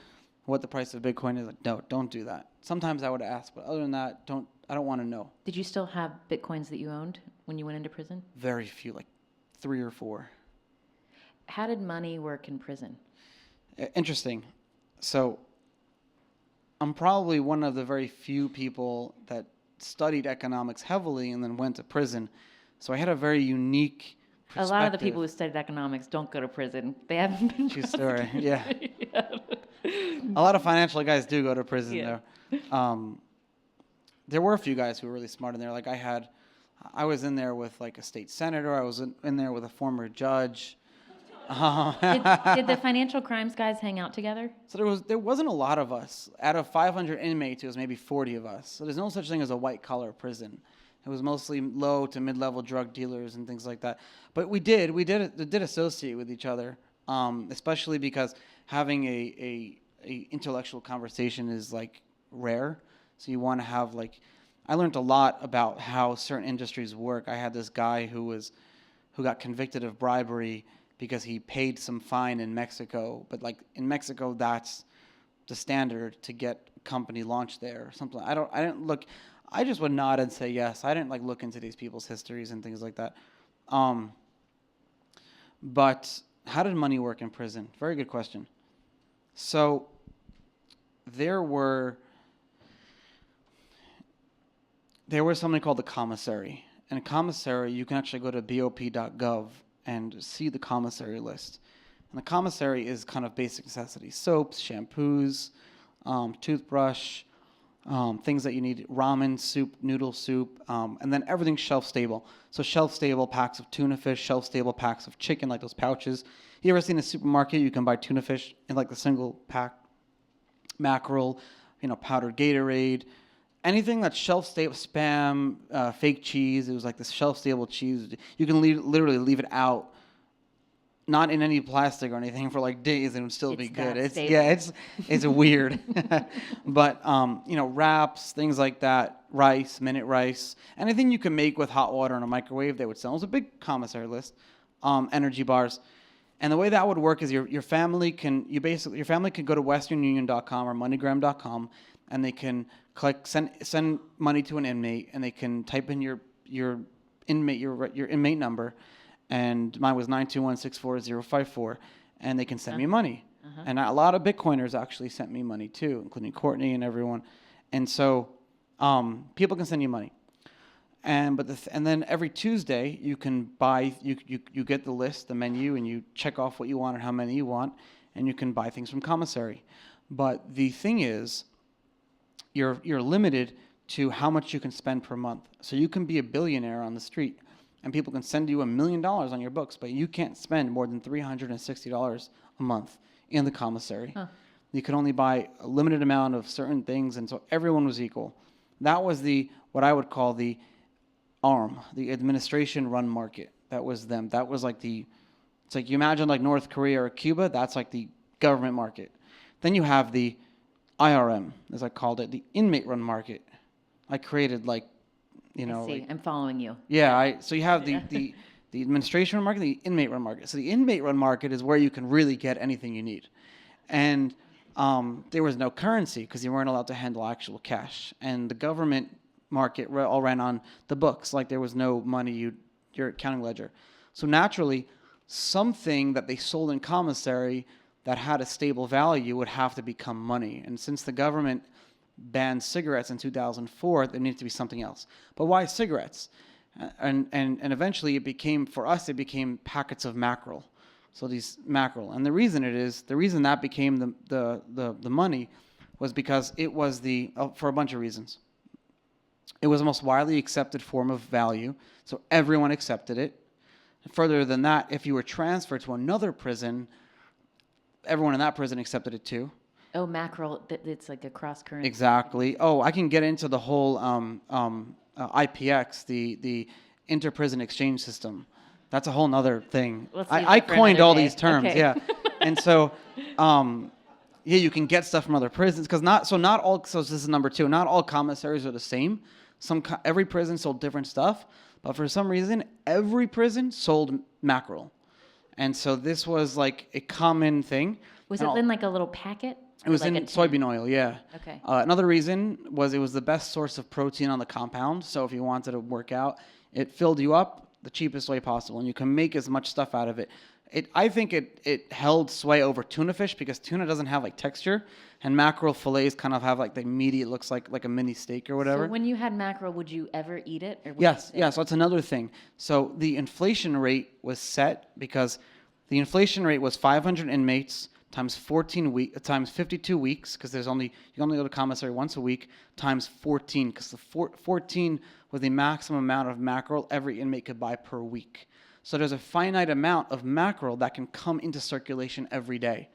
what the price of Bitcoin is. Like, no, don't do that. Sometimes I would ask, but other than that, I don't want to know. Did you still have Bitcoins that you owned when you went into prison? Very few, like 3 or 4. How did money work in prison? Interesting. So I'm probably one of the very few people that studied economics heavily and then went to prison. So I had a very unique perspective. A lot of the people who studied economics don't go to prison. They haven't been. True story. Yeah. A lot of financial guys do go to prison, though. There were a few guys who were really smart in there. Like I was in there with like a state senator. I was in there with a former judge. Did the financial crimes guys hang out together? So there wasn't a lot of us. Out of 500 inmates, it was maybe 40 of us. So there's no such thing as a white-collar prison. It was mostly low to mid-level drug dealers and things like that. But we did associate with each other, especially because having a intellectual conversation is like rare. So you want to have like, I learned a lot about how certain industries work. I had this guy who got convicted of bribery because he paid some fine in Mexico. But like in Mexico, that's the standard to get a company launched there or something. I just would nod and say yes. I didn't like look into these people's histories and things like that. But how did money work in prison? Very good question. So there was something called the commissary. And a commissary, you can actually go to bop.gov and see the commissary list. And the commissary is kind of basic necessities: soaps, shampoos, toothbrush, things that you need, ramen soup, noodle soup, and then everything's shelf-stable. So shelf-stable packs of tuna fish, shelf-stable packs of chicken, like those pouches. You ever seen a supermarket, you can buy tuna fish in like the single pack, mackerel, powdered Gatorade, anything that's shelf-stable, Spam, fake cheese. It was like this shelf-stable cheese. You can literally leave it out, not in any plastic or anything, for like days, and it would still be good. It's weird. But wraps, things like that, rice, minute rice, anything you can make with hot water in a microwave, they would sell. It was a big commissary list. Energy bars. And the way that would work is your family can go to westernunion.com or moneygram.com, and they can send money to an inmate, and they can type in your inmate number, and mine was 921-64054, and they can send me money. And a lot of Bitcoiners actually sent me money too, including Courtney and everyone. And so people can send you money. And then every Tuesday you can buy, you get the list, the menu, and you check off what you want and how many you want, and you can buy things from commissary. But the thing is, you're limited to how much you can spend per month. So you can be a billionaire on the street, and people can send you $1 million on your books, but you can't spend more than $360 a month. in the commissary. Huh. You could only buy a limited amount of certain things, and so everyone was equal. That was what I would call the ARM, the administration-run market. That was them. That was like it's like you imagine like North Korea or Cuba, that's like the government market. Then you have the IRM, as I called it, the inmate-run market. I created I see. I'm following you. So you have the administration-run market, the inmate-run market. So the inmate-run market is where you can really get anything you need. And there was no currency because you weren't allowed to handle actual cash. And the government market all ran on the books. Like there was no money, your accounting ledger. So naturally, something that they sold in commissary that had a stable value would have to become money. And since the government banned cigarettes in 2004, there needed to be something else. But why cigarettes? And eventually it became packets of mackerel. So these mackerel. And the reason that became the money was because it was for a bunch of reasons. It was the most widely accepted form of value, so everyone accepted it. Further than that, if you were transferred to another prison, everyone in that prison accepted it too. Oh, mackerel, it's like a cross-current. Exactly. Oh, I can get into the whole IPX, the inter-prison exchange system. That's a whole nother thing. I coined all these terms, okay. yeah. And so, you can get stuff from other prisons because so this is number 2. Not all commissaries are the same. Every prison sold different stuff, but for some reason, every prison sold mackerel. And so this was like a common thing. Was it in like a little packet? It was like in soybean oil, yeah. Okay. Another reason was it was the best source of protein on the compound. So if you wanted to work out, it filled you up the cheapest way possible, and you can make as much stuff out of it. I think it held sway over tuna fish because tuna doesn't have like texture, and mackerel fillets kind of have like the meaty. It looks like a mini steak or whatever. So when you had mackerel, would you ever eat it? Or Yes. So that's another thing. So the inflation rate was set because the inflation rate was 500 inmates times 52 weeks because you only go to commissary once a week times 14 because the 14 was the maximum amount of mackerel every inmate could buy per week. So there's a finite amount of mackerel that can come into circulation every day,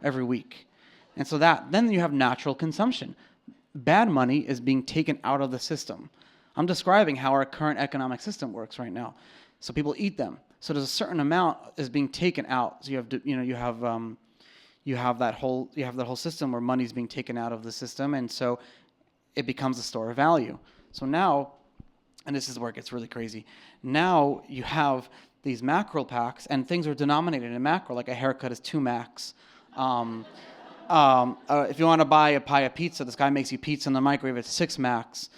every week. And so then you have natural consumption. Bad money is being taken out of the system. I'm describing how our current economic system works right now. So people eat them. So there's a certain amount is being taken out. So you have that whole system where money's being taken out of the system, and so it becomes a store of value. So now, and this is where it gets really crazy. Now you have these mackerel packs, and things are denominated in mackerel. Like a haircut is 2 max. If you want to buy a pie of pizza, this guy makes you pizza in the microwave. It's 6 max.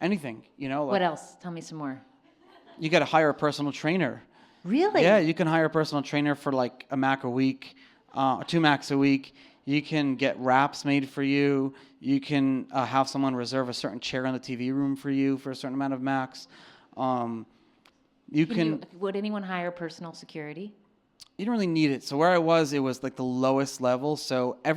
Anything, what else? Tell me some more. You got to hire a personal trainer. Really? Yeah, you can hire a personal trainer for like a mac a week, 2 max a week. You can get wraps made for you. You can have someone reserve a certain chair in the TV room for you for a certain amount of max. Would anyone hire personal security? You don't really need it. So where I was, it was like the lowest level. So a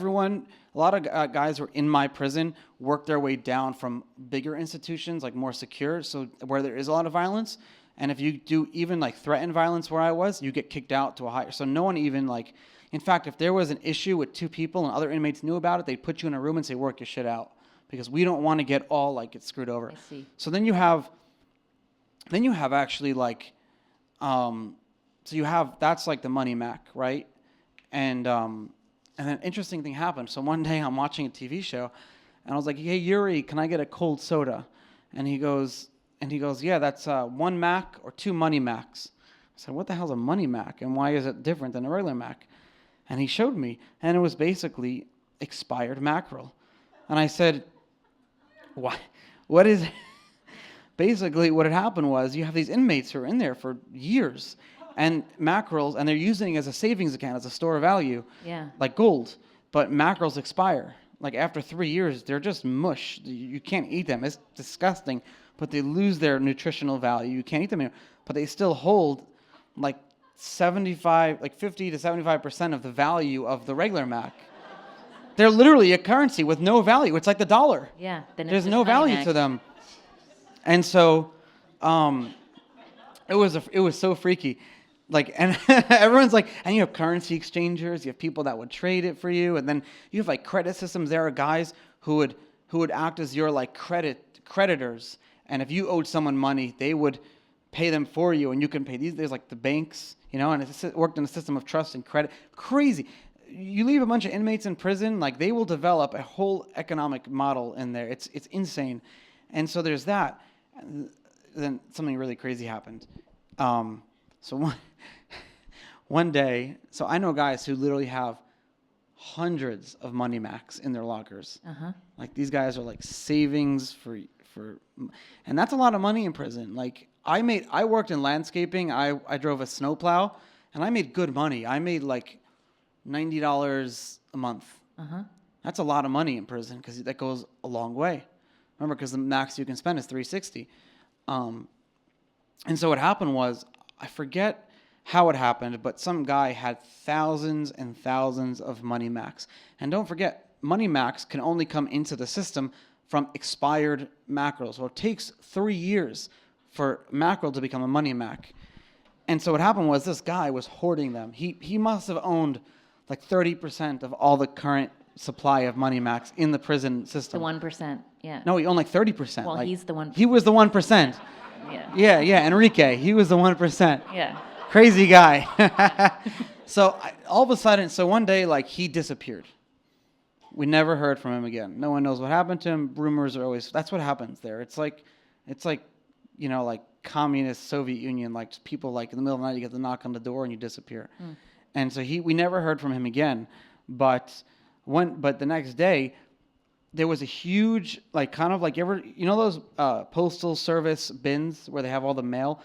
lot of guys who were in my prison worked their way down from bigger institutions, like more secure, so where there is a lot of violence. And if you do even like threaten violence where I was, you get kicked out to a higher. So no one even like, in fact, if there was an issue with 2 people and other inmates knew about it, they'd put you in a room and say, work your shit out. Because we don't want to get screwed over. I see. So then you have actually like, that's like the money Mac, right? And then an interesting thing happened. So one day I'm watching a TV show, and I was like, "Hey Yuri, can I get a cold soda?" And he goes, "Yeah, that's 1 Mac or 2 money Macs." I said, "What the hell's a money Mac, and why is it different than a regular Mac?" And he showed me, and it was basically expired mackerel. And I said, "What is?" Basically, what had happened was you have these inmates who are in there for years, and mackerels, and they're using it as a savings account, as a store of value, like gold. But mackerels expire. Like after 3 years, they're just mush. You can't eat them. It's disgusting. But they lose their nutritional value. You can't eat them anymore. But they still hold like 50 to 75% of the value of the regular Mac. They're literally a currency with no value. It's like the dollar. Yeah. There's no value to them. And so it was so freaky. Like, and everyone's like, and you have currency exchangers, you have people that would trade it for you, and then you have like credit systems. There are guys who would act as your like creditors, and if you owed someone money, they would pay them for you, and you can pay these. There's like the banks, and it worked in a system of trust and credit. Crazy. You leave a bunch of inmates in prison, like they will develop a whole economic model in there. It's insane, and so there's that. And then something really crazy happened. So one day, so I know guys who literally have hundreds of money max in their lockers. Like these guys are like savings for, and that's a lot of money in prison. Like I worked in landscaping. I drove a snowplow, and I made good money. I made like $90 a month. That's a lot of money in prison because that goes a long way. Remember, because the max you can spend is $360. And so what happened was, I forget how it happened, but some guy had thousands and thousands of money max. And don't forget, money max can only come into the system from expired mackerel. So it takes 3 years for mackerel to become a money mac. And so what happened was this guy was hoarding them. He must have owned like 30% of all the current supply of money max in the prison system. The 1%, yeah. No, he owned like 30%. Well, like, he's the 1%. He was the 1%. Yeah, Enrique. He was the 1%. Yeah. Crazy guy. So all of a sudden, one day, like he disappeared. We never heard from him again. No one knows what happened to him. Rumors are always, that's what happens there. It's like, like communist Soviet Union, like just people like in the middle of the night, you get the knock on the door and you disappear. And so we never heard from him again. But the next day, there was a huge, like kind of like, those postal service bins where they have all the mail?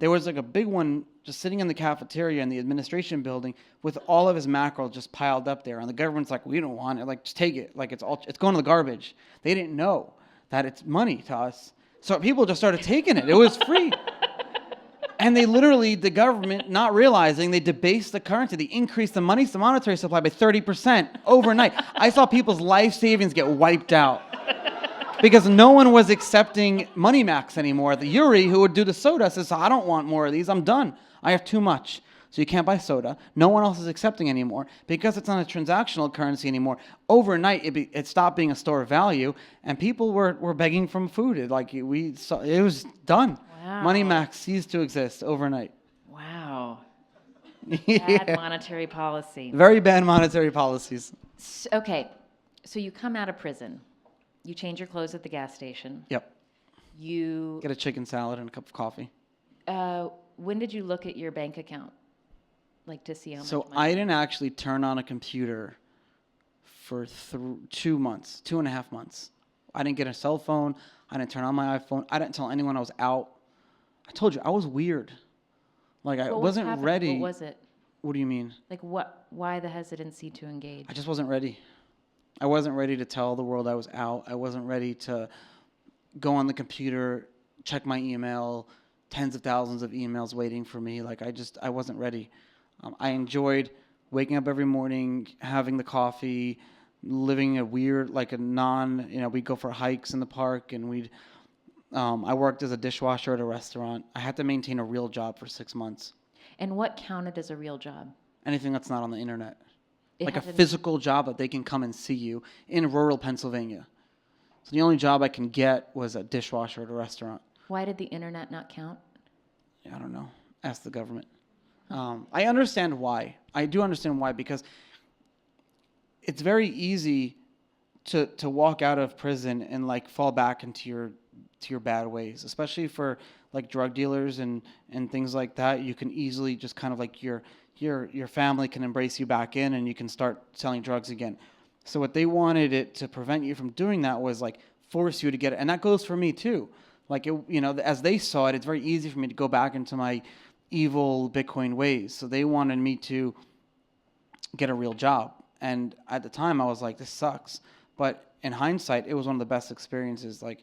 There was like a big one just sitting in the cafeteria in the administration building with all of his mackerel just piled up there. And the government's like, we don't want it. Like, just take it. Like, it's going to the garbage. They didn't know that it's money to us. So people just started taking it. It was free. And they literally, the government, not realizing, they debased the currency. They increased the monetary supply by 30% overnight. I saw people's life savings get wiped out because no one was accepting money max anymore. The Yuri, who would do the soda, says, I don't want more of these. I'm done. I have too much. So you can't buy soda. No one else is accepting anymore because it's not a transactional currency anymore. Overnight, it stopped being a store of value, and people were begging from food. It was done. Wow. Money max ceased to exist overnight. Wow. Yeah. Bad monetary policy. Very bad monetary policies. Okay, so you come out of prison. You change your clothes at the gas station. Yep. You Get a chicken salad and a cup of coffee. when did you look at your bank account, like to see how much So money? I didn't actually turn on a computer for 2 months, 2.5 months. I didn't get a cell phone. I didn't turn on my iPhone. I didn't tell anyone I was out. I told you, I was weird. Like, I What wasn't happened? ready. What was it? What do you mean? Like why the hesitancy to engage? I just wasn't ready. I wasn't ready to tell the world I was out. I wasn't ready to go on the computer, check my email, tens of thousands of emails waiting for me. Like, I wasn't ready. I enjoyed waking up every morning, having the coffee, living a weird, like we'd go for hikes in the park, and I worked as a dishwasher at a restaurant. I had to maintain a real job for 6 months. And what counted as a real job? Anything that's not on the internet. It Like a had to- physical job that they can come and see you in rural Pennsylvania. So the only job I can get was a dishwasher at a restaurant. Why did the internet not count? I don't know. Ask the government. I understand why. I do understand why, because it's very easy to walk out of prison and like fall back into your bad ways, especially for like drug dealers and things like that. You can easily just kind of like your family can embrace you back in, and you can start selling drugs again. So what they wanted it to prevent you from doing that was like force you to get it. And that goes for me too. Like, as they saw it, it's very easy for me to go back into my evil Bitcoin ways. So they wanted me to get a real job. And at the time I was like, this sucks. But in hindsight, it was one of the best experiences. Like,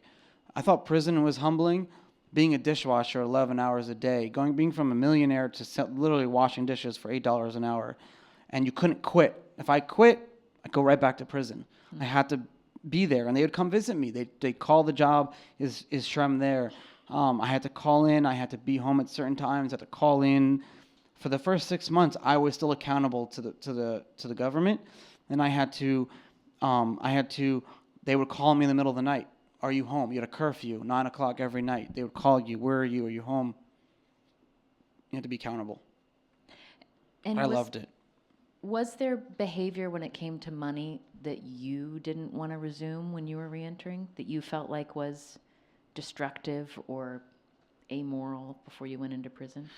I thought prison was humbling. Being a dishwasher 11 hours a day, being from a millionaire to literally washing dishes for $8 an hour, and you couldn't quit. If I quit, I'd go right back to prison. I had to be there, and they would come visit me. They'd call the job, is Shrem there? I had to call in. I had to be home at certain times. I had to call in for the first 6 months, I was still accountable to the government, and I had to. They would call me in the middle of the night. Are you home? You had a curfew, 9 o'clock every night. They would call you. Where are you? Are you home? You had to be accountable. And I loved it. Was there behavior when it came to money that you didn't want to resume when you were reentering, that you felt like was destructive or amoral before you went into prison?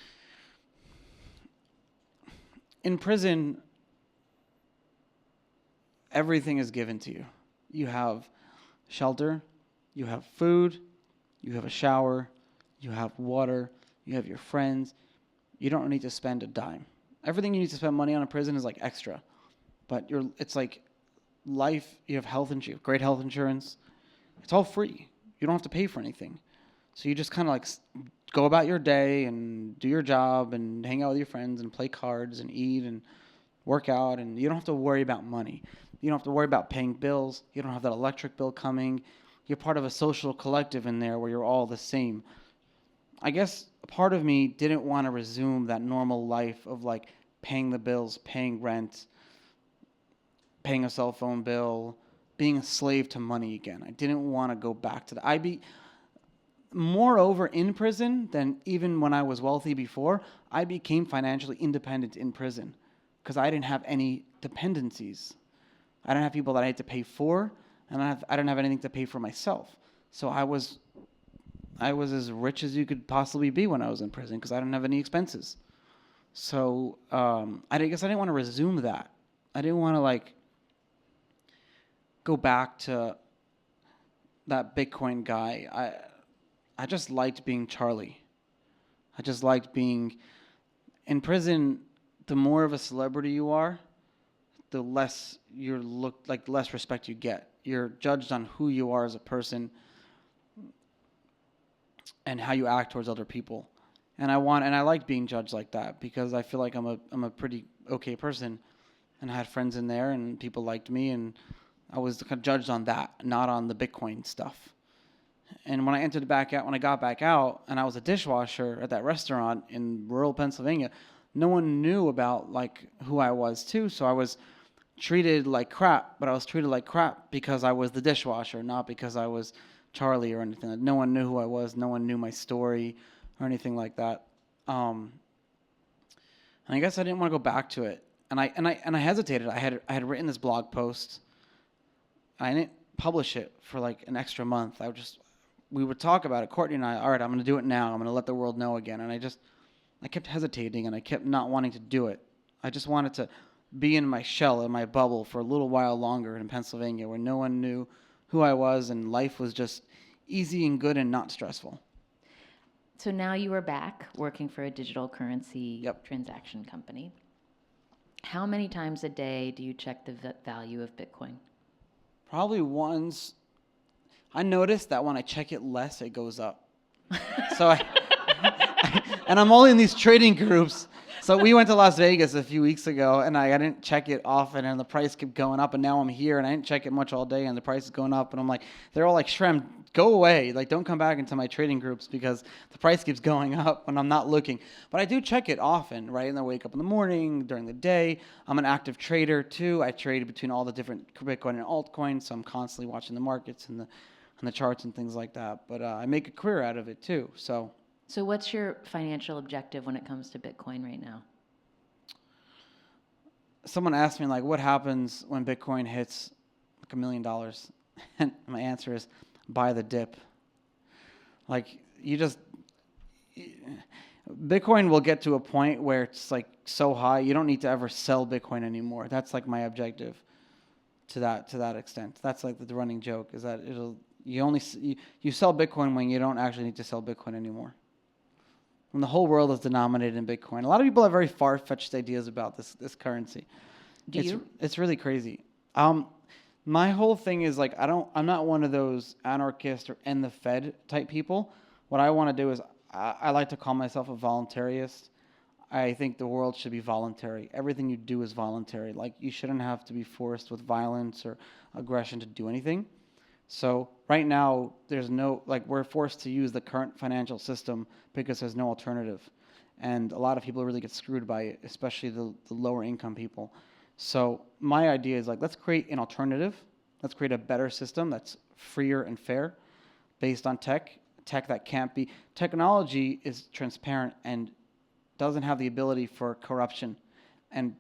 In prison, everything is given to you. You have shelter, you have food, you have a shower, you have water, you have your friends. You don't need to spend a dime. Everything you need to spend money on in prison is like extra. But it's like life, you have health insurance, great health insurance. It's all free. You don't have to pay for anything. So you just kind of like go about your day and do your job and hang out with your friends and play cards and eat and work out, and you don't have to worry about money. You don't have to worry about paying bills. You don't have that electric bill coming. You're part of a social collective in there where you're all the same. I guess a part of me didn't want to resume that normal life of like paying the bills, paying rent, paying a cell phone bill, being a slave to money again. I didn't want to go back to that. Moreover, in prison than even when I was wealthy before, I became financially independent in prison because I didn't have any dependencies. I didn't have people that I had to pay for, and I didn't have anything to pay for myself. So I was as rich as you could possibly be when I was in prison because I didn't have any expenses. So I guess I didn't want to resume that. I didn't want to like go back to that Bitcoin guy. I just liked being Charlie. I just liked being in prison. The more of a celebrity you are, the less less respect you get. You're judged on who you are as a person and how you act towards other people. And I liked being judged like that because I feel like I'm a pretty okay person, and I had friends in there and people liked me, and I was kind of judged on that, not on the Bitcoin stuff. And when I got back out, and I was a dishwasher at that restaurant in rural Pennsylvania, no one knew about like who I was too. So I was treated like crap, but I was treated like crap because I was the dishwasher, not because I was Charlie or anything. No one knew who I was. No one knew my story or anything like that. And I guess I didn't want to go back to it. And I hesitated. I had written this blog post. I didn't publish it for like an extra month. We would talk about it, Courtney and I. All right, I'm going to do it now. I'm going to let the world know again. And I kept hesitating, and I kept not wanting to do it. I just wanted to be in my shell, in my bubble for a little while longer in Pennsylvania where no one knew who I was and life was just easy and good and not stressful. So now you are back working for a digital currency transaction company. How many times a day do you check the value of Bitcoin? Probably once. I noticed that when I check it less, it goes up. So and I'm only in these trading groups. So we went to Las Vegas a few weeks ago, and I didn't check it often, and the price kept going up, and now I'm here, and I didn't check it much all day, and the price is going up, and I'm like, they're all like, Shrem, go away. Like, don't come back into my trading groups because the price keeps going up when I'm not looking. But I do check it often, right? And I wake up in the morning, during the day. I'm an active trader, too. I trade between all the different Bitcoin and altcoins, so I'm constantly watching the markets and the charts and things like that. But I make a career out of it, too, so... So what's your financial objective when it comes to Bitcoin right now? Someone asked me, like, what happens when Bitcoin hits like $1 million? And my answer is, buy the dip. Like, Bitcoin will get to a point where it's like so high, you don't need to ever sell Bitcoin anymore. That's like my objective to that extent. That's like the running joke, is that you sell Bitcoin when you don't actually need to sell Bitcoin anymore. When the whole world is denominated in Bitcoin. A lot of people have very far-fetched ideas about this currency. It's really crazy. My whole thing is like I'm not one of those anarchist or end the Fed type people. What I want to do is I like to call myself a voluntarist. I think the world should be voluntary. Everything you do is voluntary. Like, you shouldn't have to be forced with violence or aggression to do anything. So right now, we're forced to use the current financial system because there's no alternative. and a lot of people really get screwed by it, especially the lower income people. So my idea is like, let's create an alternative. Let's create a better system that's freer and fair based on tech that can't be. Technology is transparent and doesn't have the ability for corruption and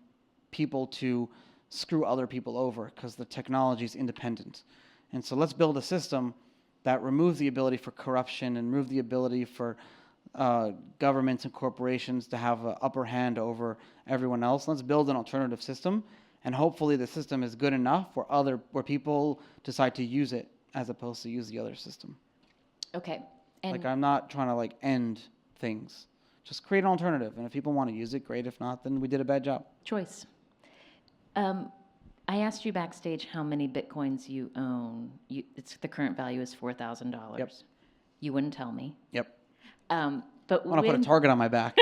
people to screw other people over because the technology is independent. And so let's build a system that removes the ability for corruption and remove the ability for governments and corporations to have an upper hand over everyone else. Let's build an alternative system, and hopefully the system is good enough where people decide to use it as opposed to use the other system. Okay. And Like, I'm not trying to like end things. Just create an alternative, and if people want to use it, great. If not, then we did a bad job. choice. I asked you backstage how many Bitcoins you own. The current value is $4,000. Yep. You wouldn't tell me. Yep. But I want to put a target on my back.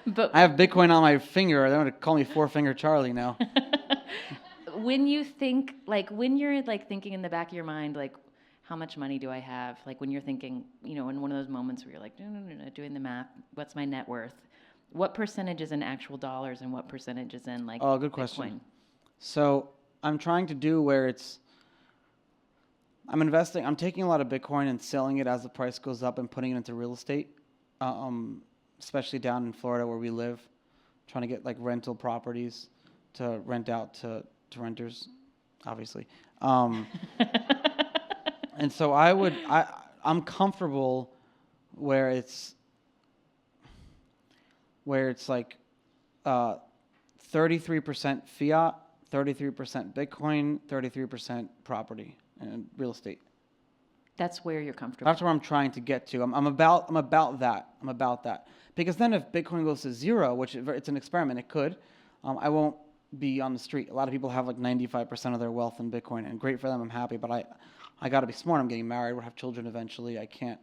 but I have Bitcoin on my finger. They're going to call me Four Finger Charlie now. when you think, like, when you're like thinking in the back of your mind, like, how much money do I have? Like when you're thinking, in one of those moments where you're like, no, doing the math, what's my net worth? What percentage is in actual dollars and what percentage is in like Oh, good Bitcoin? question. So I'm trying to do where I'm taking a lot of Bitcoin and selling it as the price goes up and putting it into real estate, especially down in Florida where we live, trying to get like rental properties to rent out to renters, obviously. And so I'm comfortable where it's like 33% fiat, 33% Bitcoin, 33% property and real estate. That's where you're comfortable. That's where I'm trying to get to. I'm about that. Because then if Bitcoin goes to zero, which it's an experiment, it could, I won't be on the street. A lot of people have like 95% of their wealth in Bitcoin, and great for them. I'm happy, but I got to be smart. I'm getting married. We'll have children eventually. I can't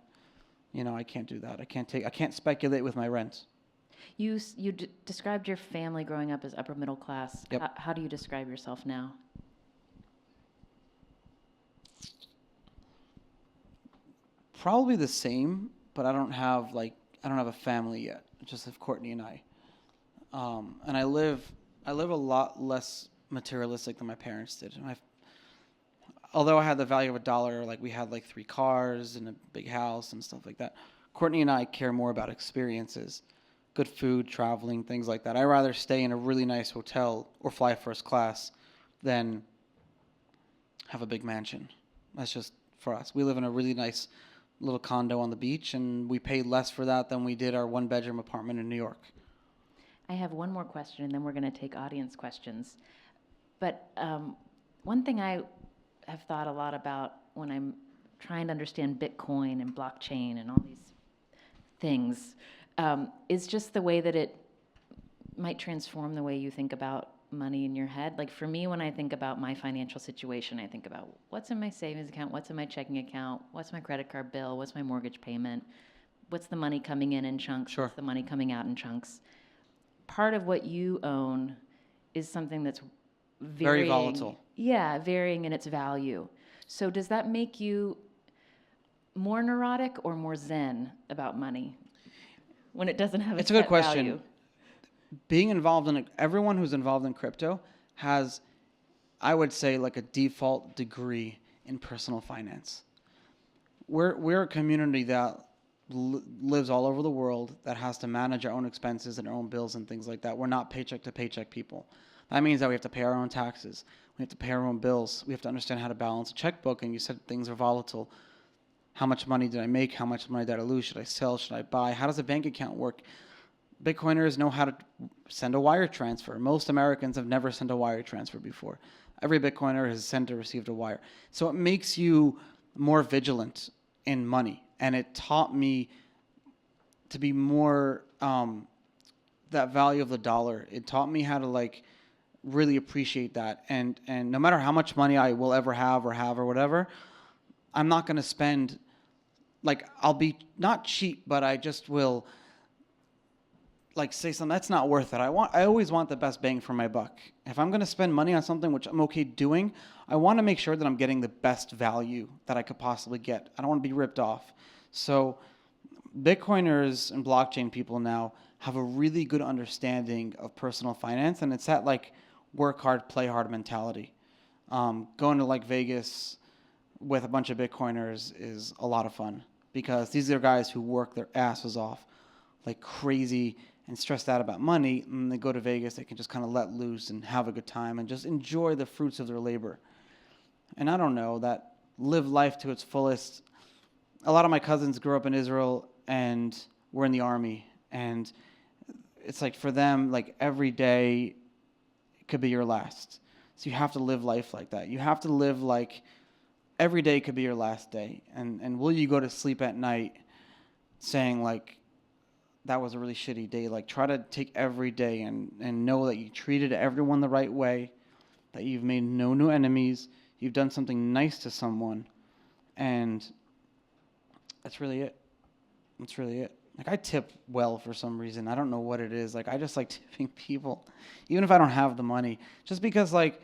do that. I can't speculate with my rent. You described your family growing up as upper middle class. Yep. How do you describe yourself now? Probably the same, but I don't have a family yet. I just have Courtney and I. And I live a lot less materialistic than my parents did. And although I had the value of $1, like we had like 3 cars and a big house and stuff like that. Courtney and I care more about experiences, good food, traveling, things like that. I'd rather stay in a really nice hotel or fly first class than have a big mansion. That's just for us. We live in a really nice little condo on the beach, and we pay less for that than we did our 1-bedroom apartment in New York. I have one more question, and then we're going to take audience questions. But one thing I have thought a lot about when I'm trying to understand Bitcoin and blockchain and all these things is just the way that it might transform the way you think about money in your head. Like for me, when I think about my financial situation, I think about what's in my savings account, what's in my checking account, what's my credit card bill, what's my mortgage payment, what's the money coming in chunks, Sure. What's the money coming out in chunks. Part of what you own is something that's Very volatile. Yeah, varying in its value. So does that make you more neurotic or more zen about money when it doesn't have It's a good set question. value? Being involved in everyone who's involved in crypto has, I would say, like a default degree in personal finance. We're a community that lives all over the world that has to manage our own expenses and our own bills and things like that. We're not paycheck to paycheck people. That means that we have to pay our own taxes. We have to pay our own bills. We have to understand how to balance a checkbook. And you said things are volatile. How much money did I make? How much money did I lose? Should I sell? Should I buy? How does a bank account work? Bitcoiners know how to send a wire transfer. Most Americans have never sent a wire transfer before. Every Bitcoiner has sent or received a wire. So it makes you more vigilant in money. And it taught me to be more that value of the dollar. It taught me how to really appreciate that. And no matter how much money I will ever have or whatever, I'm not going to spend, I'll be not cheap, but I just will say something that's not worth it. I always want the best bang for my buck. If I'm going to spend money on something which I'm okay doing, I want to make sure that I'm getting the best value that I could possibly get. I don't want to be ripped off. So Bitcoiners and blockchain people now have a really good understanding of personal finance, and it's that like work hard, play hard mentality. Going to like Vegas with a bunch of Bitcoiners is a lot of fun because these are guys who work their asses off like crazy and stressed out about money, and they go to Vegas, they can just kind of let loose and have a good time and just enjoy the fruits of their labor. And I don't know, that live life to its fullest. A lot of my cousins grew up in Israel and were in the army, and it's like for them, like every day could be your last. So you have to live life like that. You have to live like every day could be your last day. And will you go to sleep at night saying like, that was a really shitty day? Like try to take every day and know that you treated everyone the right way, that you've made no new enemies, you've done something nice to someone, and that's really it. That's really it. Like I tip well for some reason. I don't know what it is. Like I just like tipping people, even if I don't have the money, just because like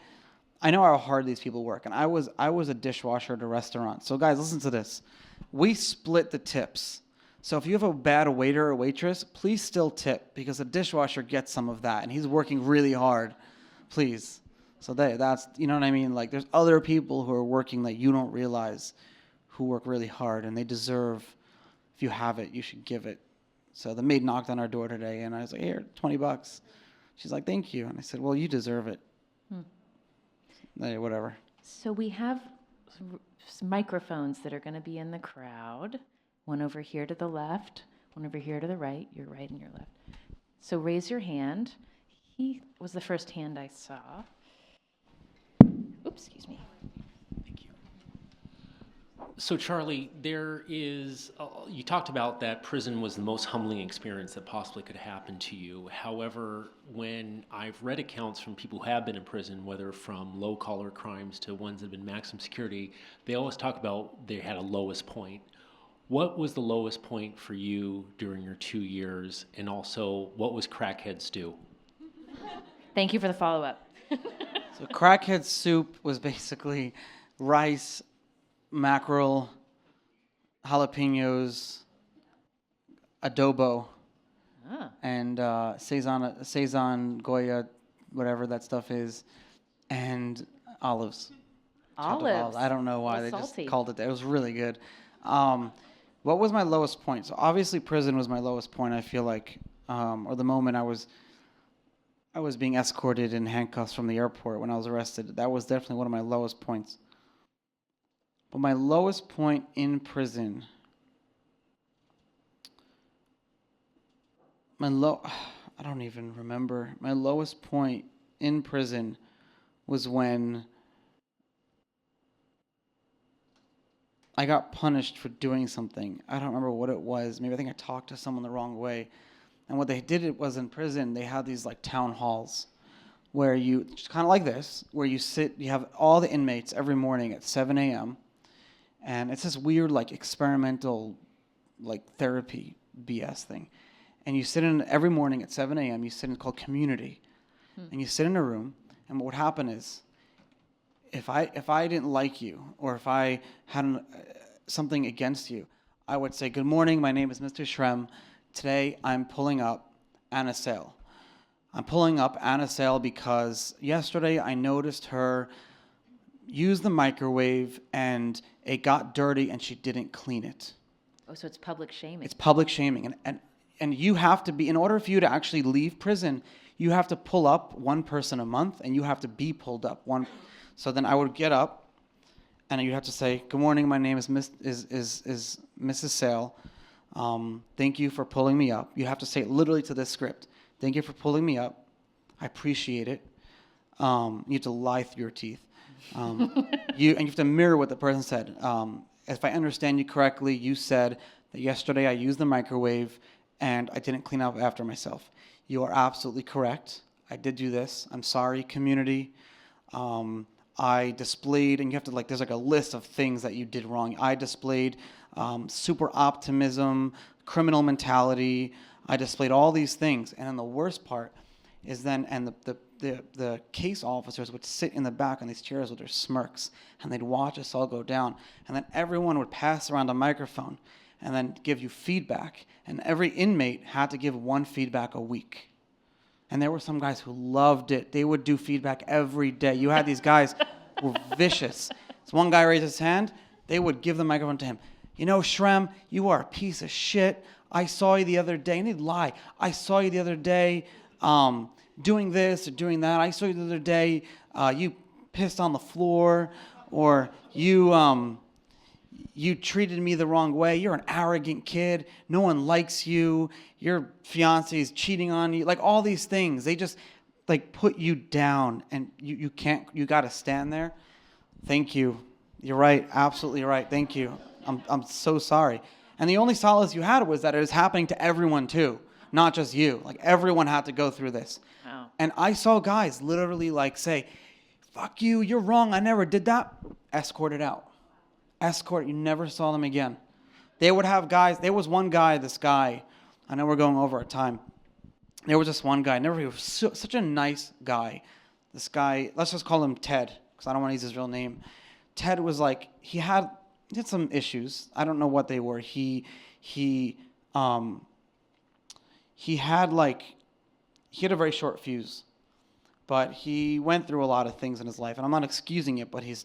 I know how hard these people work. And I was a dishwasher at a restaurant. So guys, listen to this. We split the tips. So if you have a bad waiter or waitress, please still tip because the dishwasher gets some of that and he's working really hard. Please. So that's, you know what I mean? Like there's other people who are working that you don't realize who work really hard, and they deserve, if you have it, you should give it. So the maid knocked on our door today and I was like, here, $20. She's like, thank you. And I said, well, you deserve it. Hey, whatever. So we have some microphones that are going to be in the crowd. One over here to the left, one over here to the right, your right and your left. So raise your hand. He was the first hand I saw. Oops, excuse me. Thank you. So Charlie, there is, you talked about that prison was the most humbling experience that possibly could happen to you. However, when I've read accounts from people who have been in prison, whether from low-collar crimes to ones that have been maximum security, they always talk about they had a lowest point. What was the lowest point for you during your 2 years? And also, what was crackhead stew? Thank you for the follow-up. So crackhead soup was basically rice, mackerel, jalapenos, adobo, and Sazon, Goya, whatever that stuff is, and olives. Olives. I don't know why they salty. just called it that. It was really good. What was my lowest point? So obviously prison was my lowest point, I feel like, or the moment I was being escorted in handcuffs from the airport when I was arrested. That was definitely one of my lowest points. But my lowest point in prison, I don't even remember. My lowest point in prison was when I got punished for doing something. I don't remember what it was. Maybe I think I talked to someone the wrong way. And what they did was in prison, they had these like town halls where you, just kind of like this, where you sit, you have all the inmates every morning at 7 a.m. And it's this weird like experimental like therapy BS thing. And you sit in every morning at 7 a.m., you sit in called community. And you sit in a room, and what would happen is if I didn't like you or if I had something against you, I would say, good morning, my name is Mr. Shrem. Today I'm pulling up Anna Sale. I'm pulling up Anna Sale because yesterday I noticed her use the microwave and it got dirty and she didn't clean it. Oh, so it's public shaming. It's public shaming. And you have to be, in order for you to actually leave prison, you have to pull up one person a month and you have to be pulled up one. So then I would get up and you have to say, good morning, my name is Mrs. Sale. Thank you for pulling me up. You have to say it literally to this script. Thank you for pulling me up. I appreciate it. You have to lie through your teeth. You have to mirror what the person said. If I understand you correctly, you said that yesterday I used the microwave and I didn't clean up after myself. You are absolutely correct. I did do this. I'm sorry, community. I displayed, and you have to there's a list of things that you did wrong. I displayed super optimism, criminal mentality. I displayed all these things. And then the worst part is the case officers would sit in the back on these chairs with their smirks, and they'd watch us all go down. And then everyone would pass around a microphone, and then give you feedback. And every inmate had to give one feedback a week. And there were some guys who loved it. They would do feedback every day. You had these guys who were vicious. So one guy raised his hand. They would give the microphone to him. You know, Shrem, you are a piece of shit. I saw you the other day. And he'd lie. I saw you the other day doing this or doing that. I saw you the other day. You pissed on the floor. Or you treated me the wrong way. You're an arrogant kid. No one likes you. Your fiance is cheating on you. Like all these things. They just like put you down, and you can't, you got to stand there. Thank you. You're right. Absolutely right. Thank you. I'm so sorry. And the only solace you had was that it was happening to everyone too, not just you. Like everyone had to go through this. Wow. And I saw guys literally like say, fuck you, you're wrong, I never did that. Escorted out. Escort, you never saw them again. They would have guys, there was one guy, this guy, I know we're going over our time. There was this one guy, he was such a nice guy. This guy, let's just call him Ted, because I don't want to use his real name. Ted was like, he had some issues. I don't know what they were. He had a very short fuse, but he went through a lot of things in his life, and I'm not excusing it, but his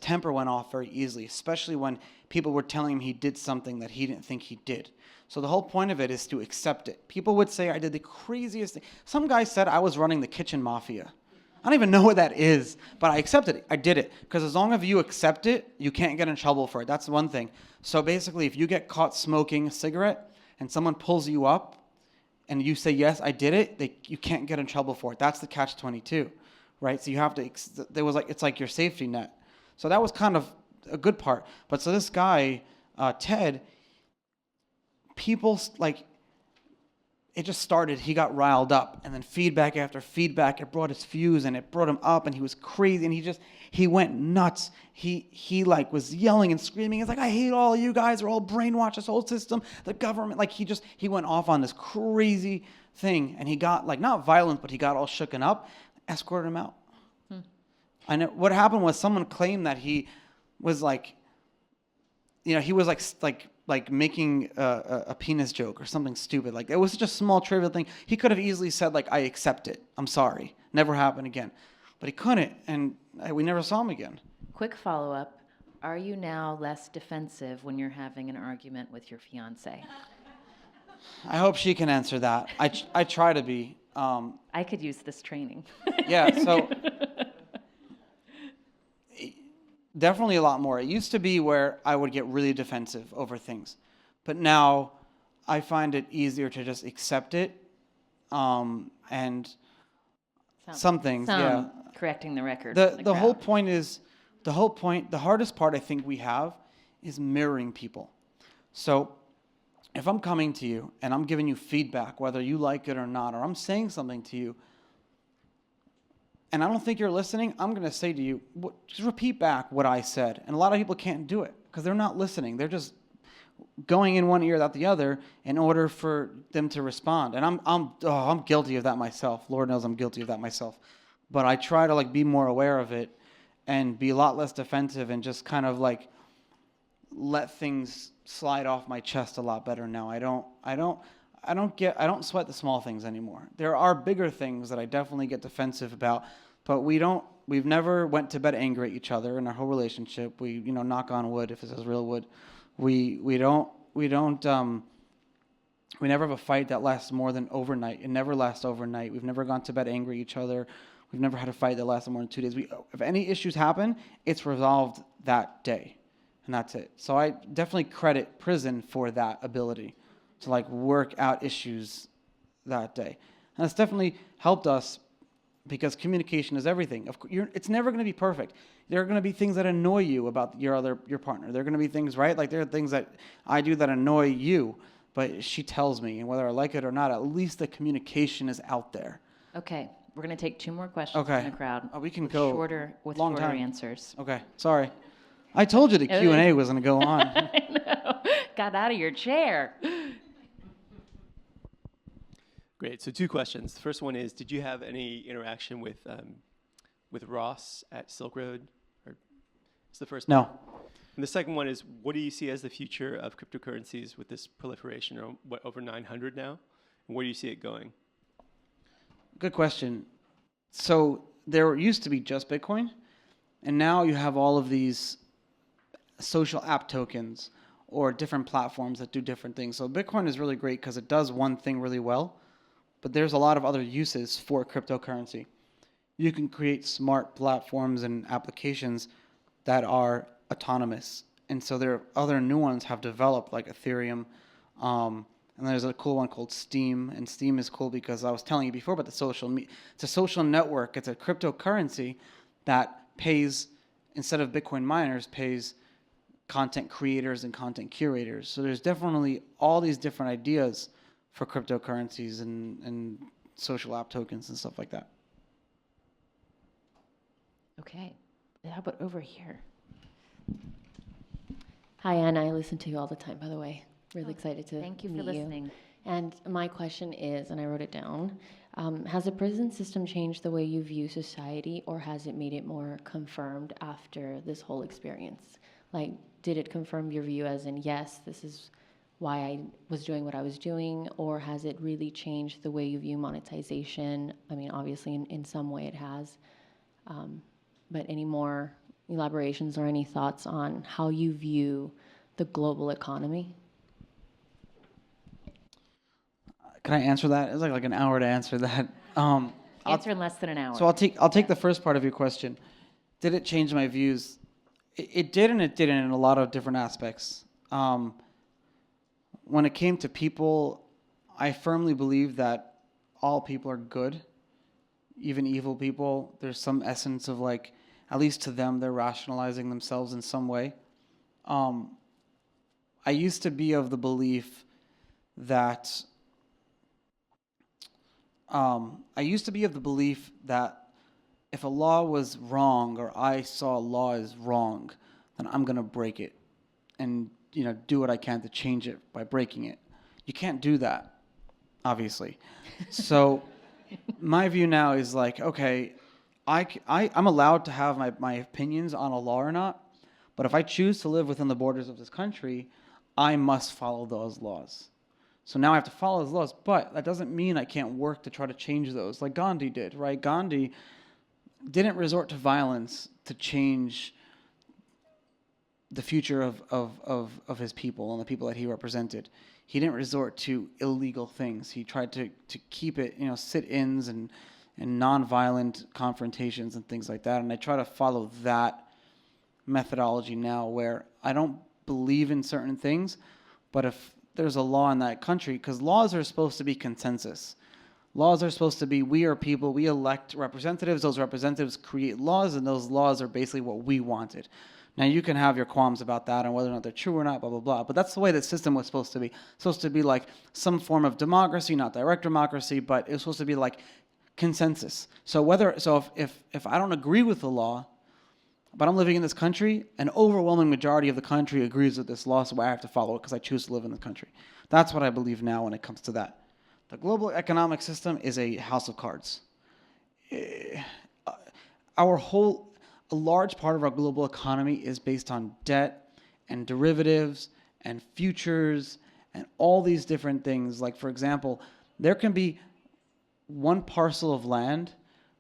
temper went off very easily, especially when people were telling him he did something that he didn't think he did. So the whole point of it is to accept it. People would say I did the craziest thing. Some guy said I was running the kitchen mafia. I don't even know what that is, but I accepted it. I did it. Because as long as you accept it, you can't get in trouble for it. That's one thing. So basically, if you get caught smoking a cigarette and someone pulls you up and you say, yes, I did it, you can't get in trouble for it. That's the catch-22, right? So you have to, it's like your safety net. So that was kind of a good part. But so this guy, Ted, people, like, it just started, he got riled up, and then feedback after feedback, it brought his fuse, and it brought him up, and he was crazy, and he went nuts. He like was yelling and screaming. He's like, I hate all of you guys, are all brainwashed, this whole system, the government. Like he went off on this crazy thing, and he got like, not violent, but he got all shooken up, escorted him out. And what happened was someone claimed that he was like, he was like making a penis joke or something stupid. Like it was such a small trivial thing. He could have easily said like, I accept it. I'm sorry. Never happen again. But he couldn't, and we never saw him again. Quick follow-up. Are you now less defensive when you're having an argument with your fiance? I hope she can answer that. I try to be. I could use this training. Yeah, so definitely a lot more. It used to be where I would get really defensive over things. But now I find it easier to just accept it. And some things, yeah. Correcting the record. The whole point is, the hardest part I think we have is mirroring people. So if I'm coming to you and I'm giving you feedback, whether you like it or not, or I'm saying something to you, and I don't think you're listening, I'm going to say to you, just repeat back what I said. And a lot of people can't do it because they're not listening. They're just going in one ear, out the other, in order for them to respond. And I'm guilty of that myself. Lord knows I'm guilty of that myself. But I try to like be more aware of it and be a lot less defensive and just kind of like let things slide off my chest a lot better now. I don't sweat the small things anymore. There are bigger things that I definitely get defensive about, but we've never went to bed angry at each other in our whole relationship. We, knock on wood, if this is real wood. We never have a fight that lasts more than overnight. It never lasts overnight. We've never gone to bed angry at each other. We've never had a fight that lasted more than 2 days. If any issues happen, it's resolved that day, and that's it. So I definitely credit prison for that ability to like work out issues that day. And it's definitely helped us because communication is everything. It's never going to be perfect. There are going to be things that annoy you about your partner. There are going to be things, right? Like there are things that I do that annoy you, but she tells me, and whether I like it or not, at least the communication is out there. Okay, we're going to take 2 more questions from the crowd. We can go shorter long time. answers. Okay, sorry. I told you the Q&A was going to go on. I know. Got out of your chair. Great. So 2 questions. The first one is, did you have any interaction with Ross at Silk Road? Or it's the first. No. And the second one is, what do you see as the future of cryptocurrencies with this proliferation, or what, over 900 now? And where do you see it going? Good question. So there used to be just Bitcoin, and now you have all of these social app tokens or different platforms that do different things. So Bitcoin is really great because it does one thing really well, but there's a lot of other uses for cryptocurrency. You can create smart platforms and applications that are autonomous. And so there are other new ones have developed, like Ethereum. And there's a cool one called Steam. And Steam is cool because I was telling you before about it's a social network. It's a cryptocurrency that pays, instead of Bitcoin miners, pays content creators and content curators. So there's definitely all these different ideas for cryptocurrencies and social app tokens and stuff like that. Okay. How about over here? Hi, Anna. I listen to you all the time, by the way. Really excited to Thank you for meet listening. And my question is, and I wrote it down, has the prison system changed the way you view society, or has it made it more confirmed after this whole experience? Like, did it confirm your view as in, yes, this is why I was doing what I was doing, or has it really changed the way you view monetization? I mean, obviously, in some way it has. But any more elaborations or any thoughts on how you view the global economy? Can I answer that? It's like an hour to answer that. Answer in less than an hour. So I'll take the first part of your question. Did it change my views? It did and it didn't in a lot of different aspects. When it came to people, I firmly believe that all people are good, even evil people. There's some essence of, like, at least to them, they're rationalizing themselves in some way. I used to be of the belief that if a law was wrong, or I saw a law as wrong, then I'm gonna break it and do what I can to change it by breaking it. You can't do that, obviously. So my view now is like, okay, I'm allowed to have my opinions on a law or not, but if I choose to live within the borders of this country, I must follow those laws. So now I have to follow those laws, but that doesn't mean I can't work to try to change those, like Gandhi did, right? Gandhi didn't resort to violence to change the future of his people and the people that he represented. He didn't resort to illegal things. He tried to keep it, sit-ins and nonviolent confrontations and things like that. And I try to follow that methodology now, where I don't believe in certain things, but if there's a law in that country, because laws are supposed to be consensus. Laws are supposed to be, we are people, we elect representatives, those representatives create laws, and those laws are basically what we wanted. Now, you can have your qualms about that and whether or not they're true or not, blah, blah, blah, but that's the way the system was supposed to be. It's supposed to be like some form of democracy, not direct democracy, but it was supposed to be like consensus. So if I don't agree with the law, but I'm living in this country, an overwhelming majority of the country agrees with this law, so I have to follow it because I choose to live in the country. That's what I believe now when it comes to that. The global economic system is a house of cards. A large part of our global economy is based on debt and derivatives and futures and all these different things. Like, for example, there can be one parcel of land,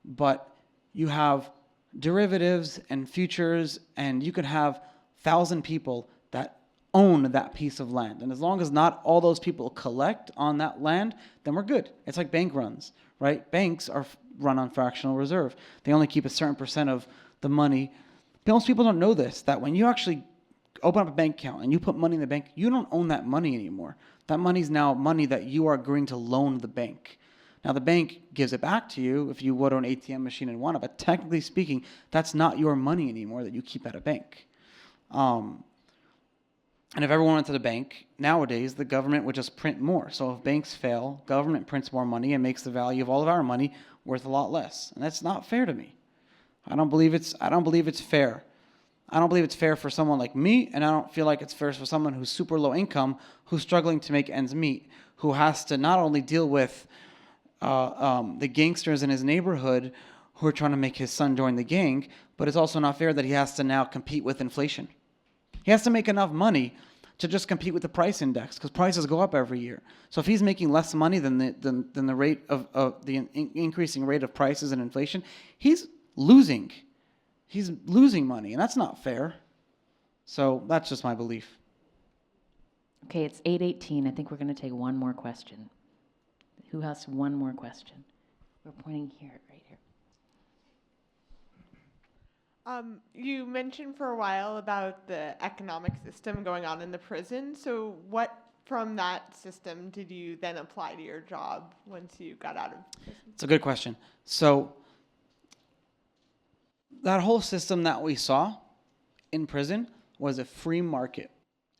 but you have derivatives and futures, and you could have 1,000 people that own that piece of land. And as long as not all those people collect on that land, then we're good. It's like bank runs, right? Banks are run on fractional reserve. They only keep a certain percent of the money. Most people don't know this, that when you actually open up a bank account and you put money in the bank, you don't own that money anymore. That money is now money that you are agreeing to loan the bank. Now, the bank gives it back to you if you go to an ATM machine and want it, but technically speaking, that's not your money anymore that you keep at a bank. And if everyone went to the bank, nowadays, the government would just print more. So if banks fail, government prints more money and makes the value of all of our money worth a lot less. And that's not fair to me. I don't believe it's fair. I don't believe it's fair for someone like me, and I don't feel like it's fair for someone who's super low income, who's struggling to make ends meet, who has to not only deal with the gangsters in his neighborhood who are trying to make his son join the gang, but it's also not fair that he has to now compete with inflation. He has to make enough money to just compete with the price index, because prices go up every year. So if he's making less money than the rate of the increasing rate of prices and inflation, he's losing. He's losing money, and that's not fair. So that's just my belief. Okay, it's 8:18. I think we're going to take one more question. Who has one more question? We're pointing here, right here. You mentioned for a while about the economic system going on in the prison. So what from that system did you then apply to your job once you got out of prison? It's a good question. So that whole system that we saw in prison was a free market.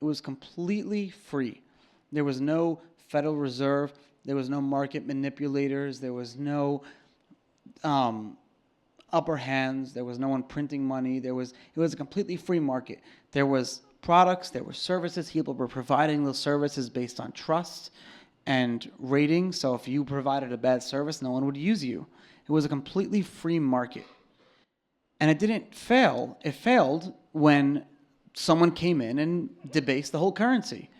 It was completely free. There was no Federal Reserve. There was no market manipulators. There was no upper hands. There was no one printing money. It was a completely free market. There was products, there were services. People were providing those services based on trust and rating. So if you provided a bad service, no one would use you. It was a completely free market. And it didn't fail. It failed when someone came in and debased the whole currency.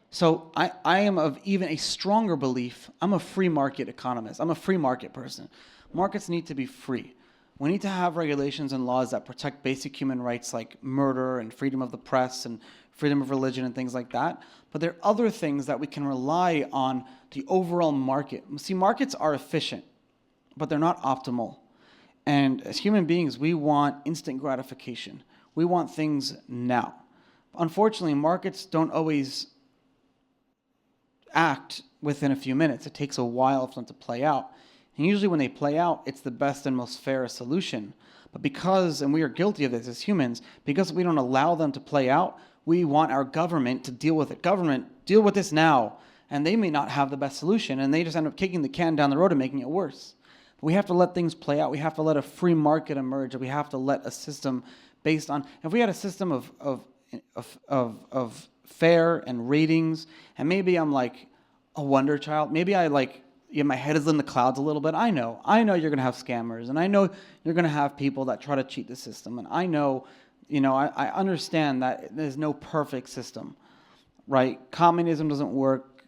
So I am of even a stronger belief. I'm a free market economist. I'm a free market person. Markets need to be free. We need to have regulations and laws that protect basic human rights like murder and freedom of the press and freedom of religion and things like that. But there are other things that we can rely on the overall market. See, markets are efficient, but they're not optimal. And as human beings, we want instant gratification. We want things now. Unfortunately, markets don't always act within a few minutes. It takes a while for them to play out. And usually when they play out, it's the best and most fair solution. But because, and we are guilty of this as humans, because we don't allow them to play out, we want our government to deal with it. Government, deal with this now. And they may not have the best solution, and they just end up kicking the can down the road and making it worse. But we have to let things play out. We have to let a free market emerge. We have to let a system based on, if we had a system of fair and ratings, and maybe I'm like a wonder child, maybe I like, my head is in the clouds a little bit. I know you're going to have scammers, and I know you're going to have people that try to cheat the system, and I know, I understand that there's no perfect system, right? Communism doesn't work.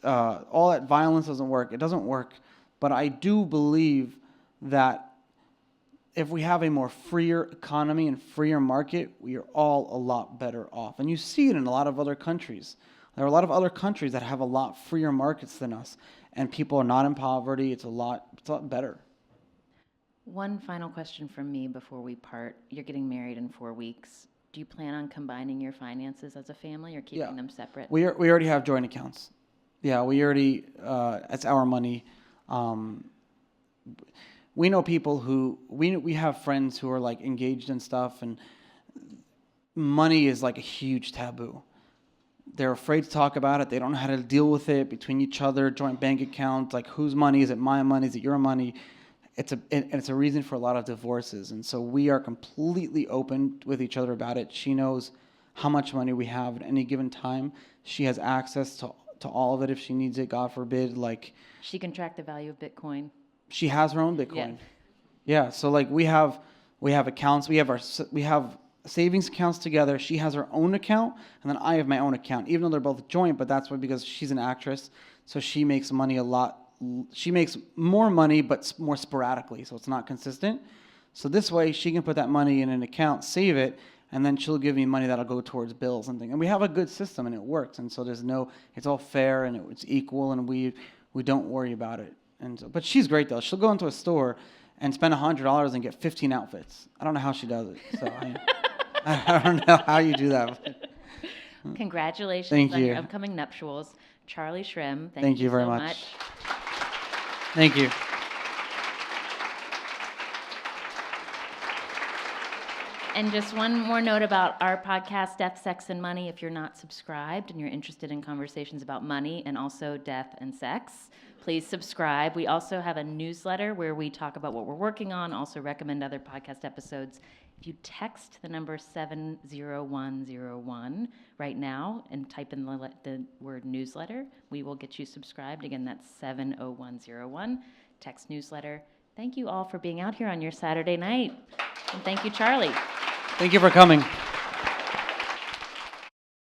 All that violence doesn't work. It doesn't work. But I do believe that if we have a more freer economy and freer market, we are all a lot better off. And you see it in a lot of other countries. There are a lot of other countries that have a lot freer markets than us, and people are not in poverty. It's a lot better. One final question from me before we part. You're getting married in 4 weeks. Do you plan on combining your finances as a family or keeping them separate? We already have joint accounts. Yeah, we already, it's our money. We know people who, we have friends who are like engaged in stuff, and money is like a huge taboo. They're afraid to talk about it. They don't know how to deal with it between each other, joint bank accounts, like whose money? Is it my money? Is it your money? It's a reason for a lot of divorces. And so we are completely open with each other about it. She knows how much money we have at any given time. She has access to all of it if she needs it, God forbid. Like, she can track the value of Bitcoin. She has her own Bitcoin. Yeah, so like we have accounts, we have savings accounts together. She has her own account, and then I have my own account, even though they're both joint, but that's why, because she's an actress, so she makes money a lot. She makes more money, but more sporadically, so it's not consistent. So this way, she can put that money in an account, save it, and then she'll give me money that'll go towards bills and things. And we have a good system, and it works. And so it's all fair, and it's equal, and we don't worry about it. And so, but she's great, though. She'll go into a store and spend $100 and get 15 outfits. I don't know how she does it. So I don't know how you do that. Congratulations on your upcoming nuptials. Charlie Shrem, thank you very so much. Thank you. And just one more note about our podcast, Death, Sex, and Money. If you're not subscribed and you're interested in conversations about money and also death and sex, please subscribe. We also have a newsletter where we talk about what we're working on, also recommend other podcast episodes. If you text the number 70101 right now and type in the word newsletter, we will get you subscribed. Again, that's 70101. Text newsletter. Thank you all for being out here on your Saturday night. And thank you, Charlie. Thank you for coming.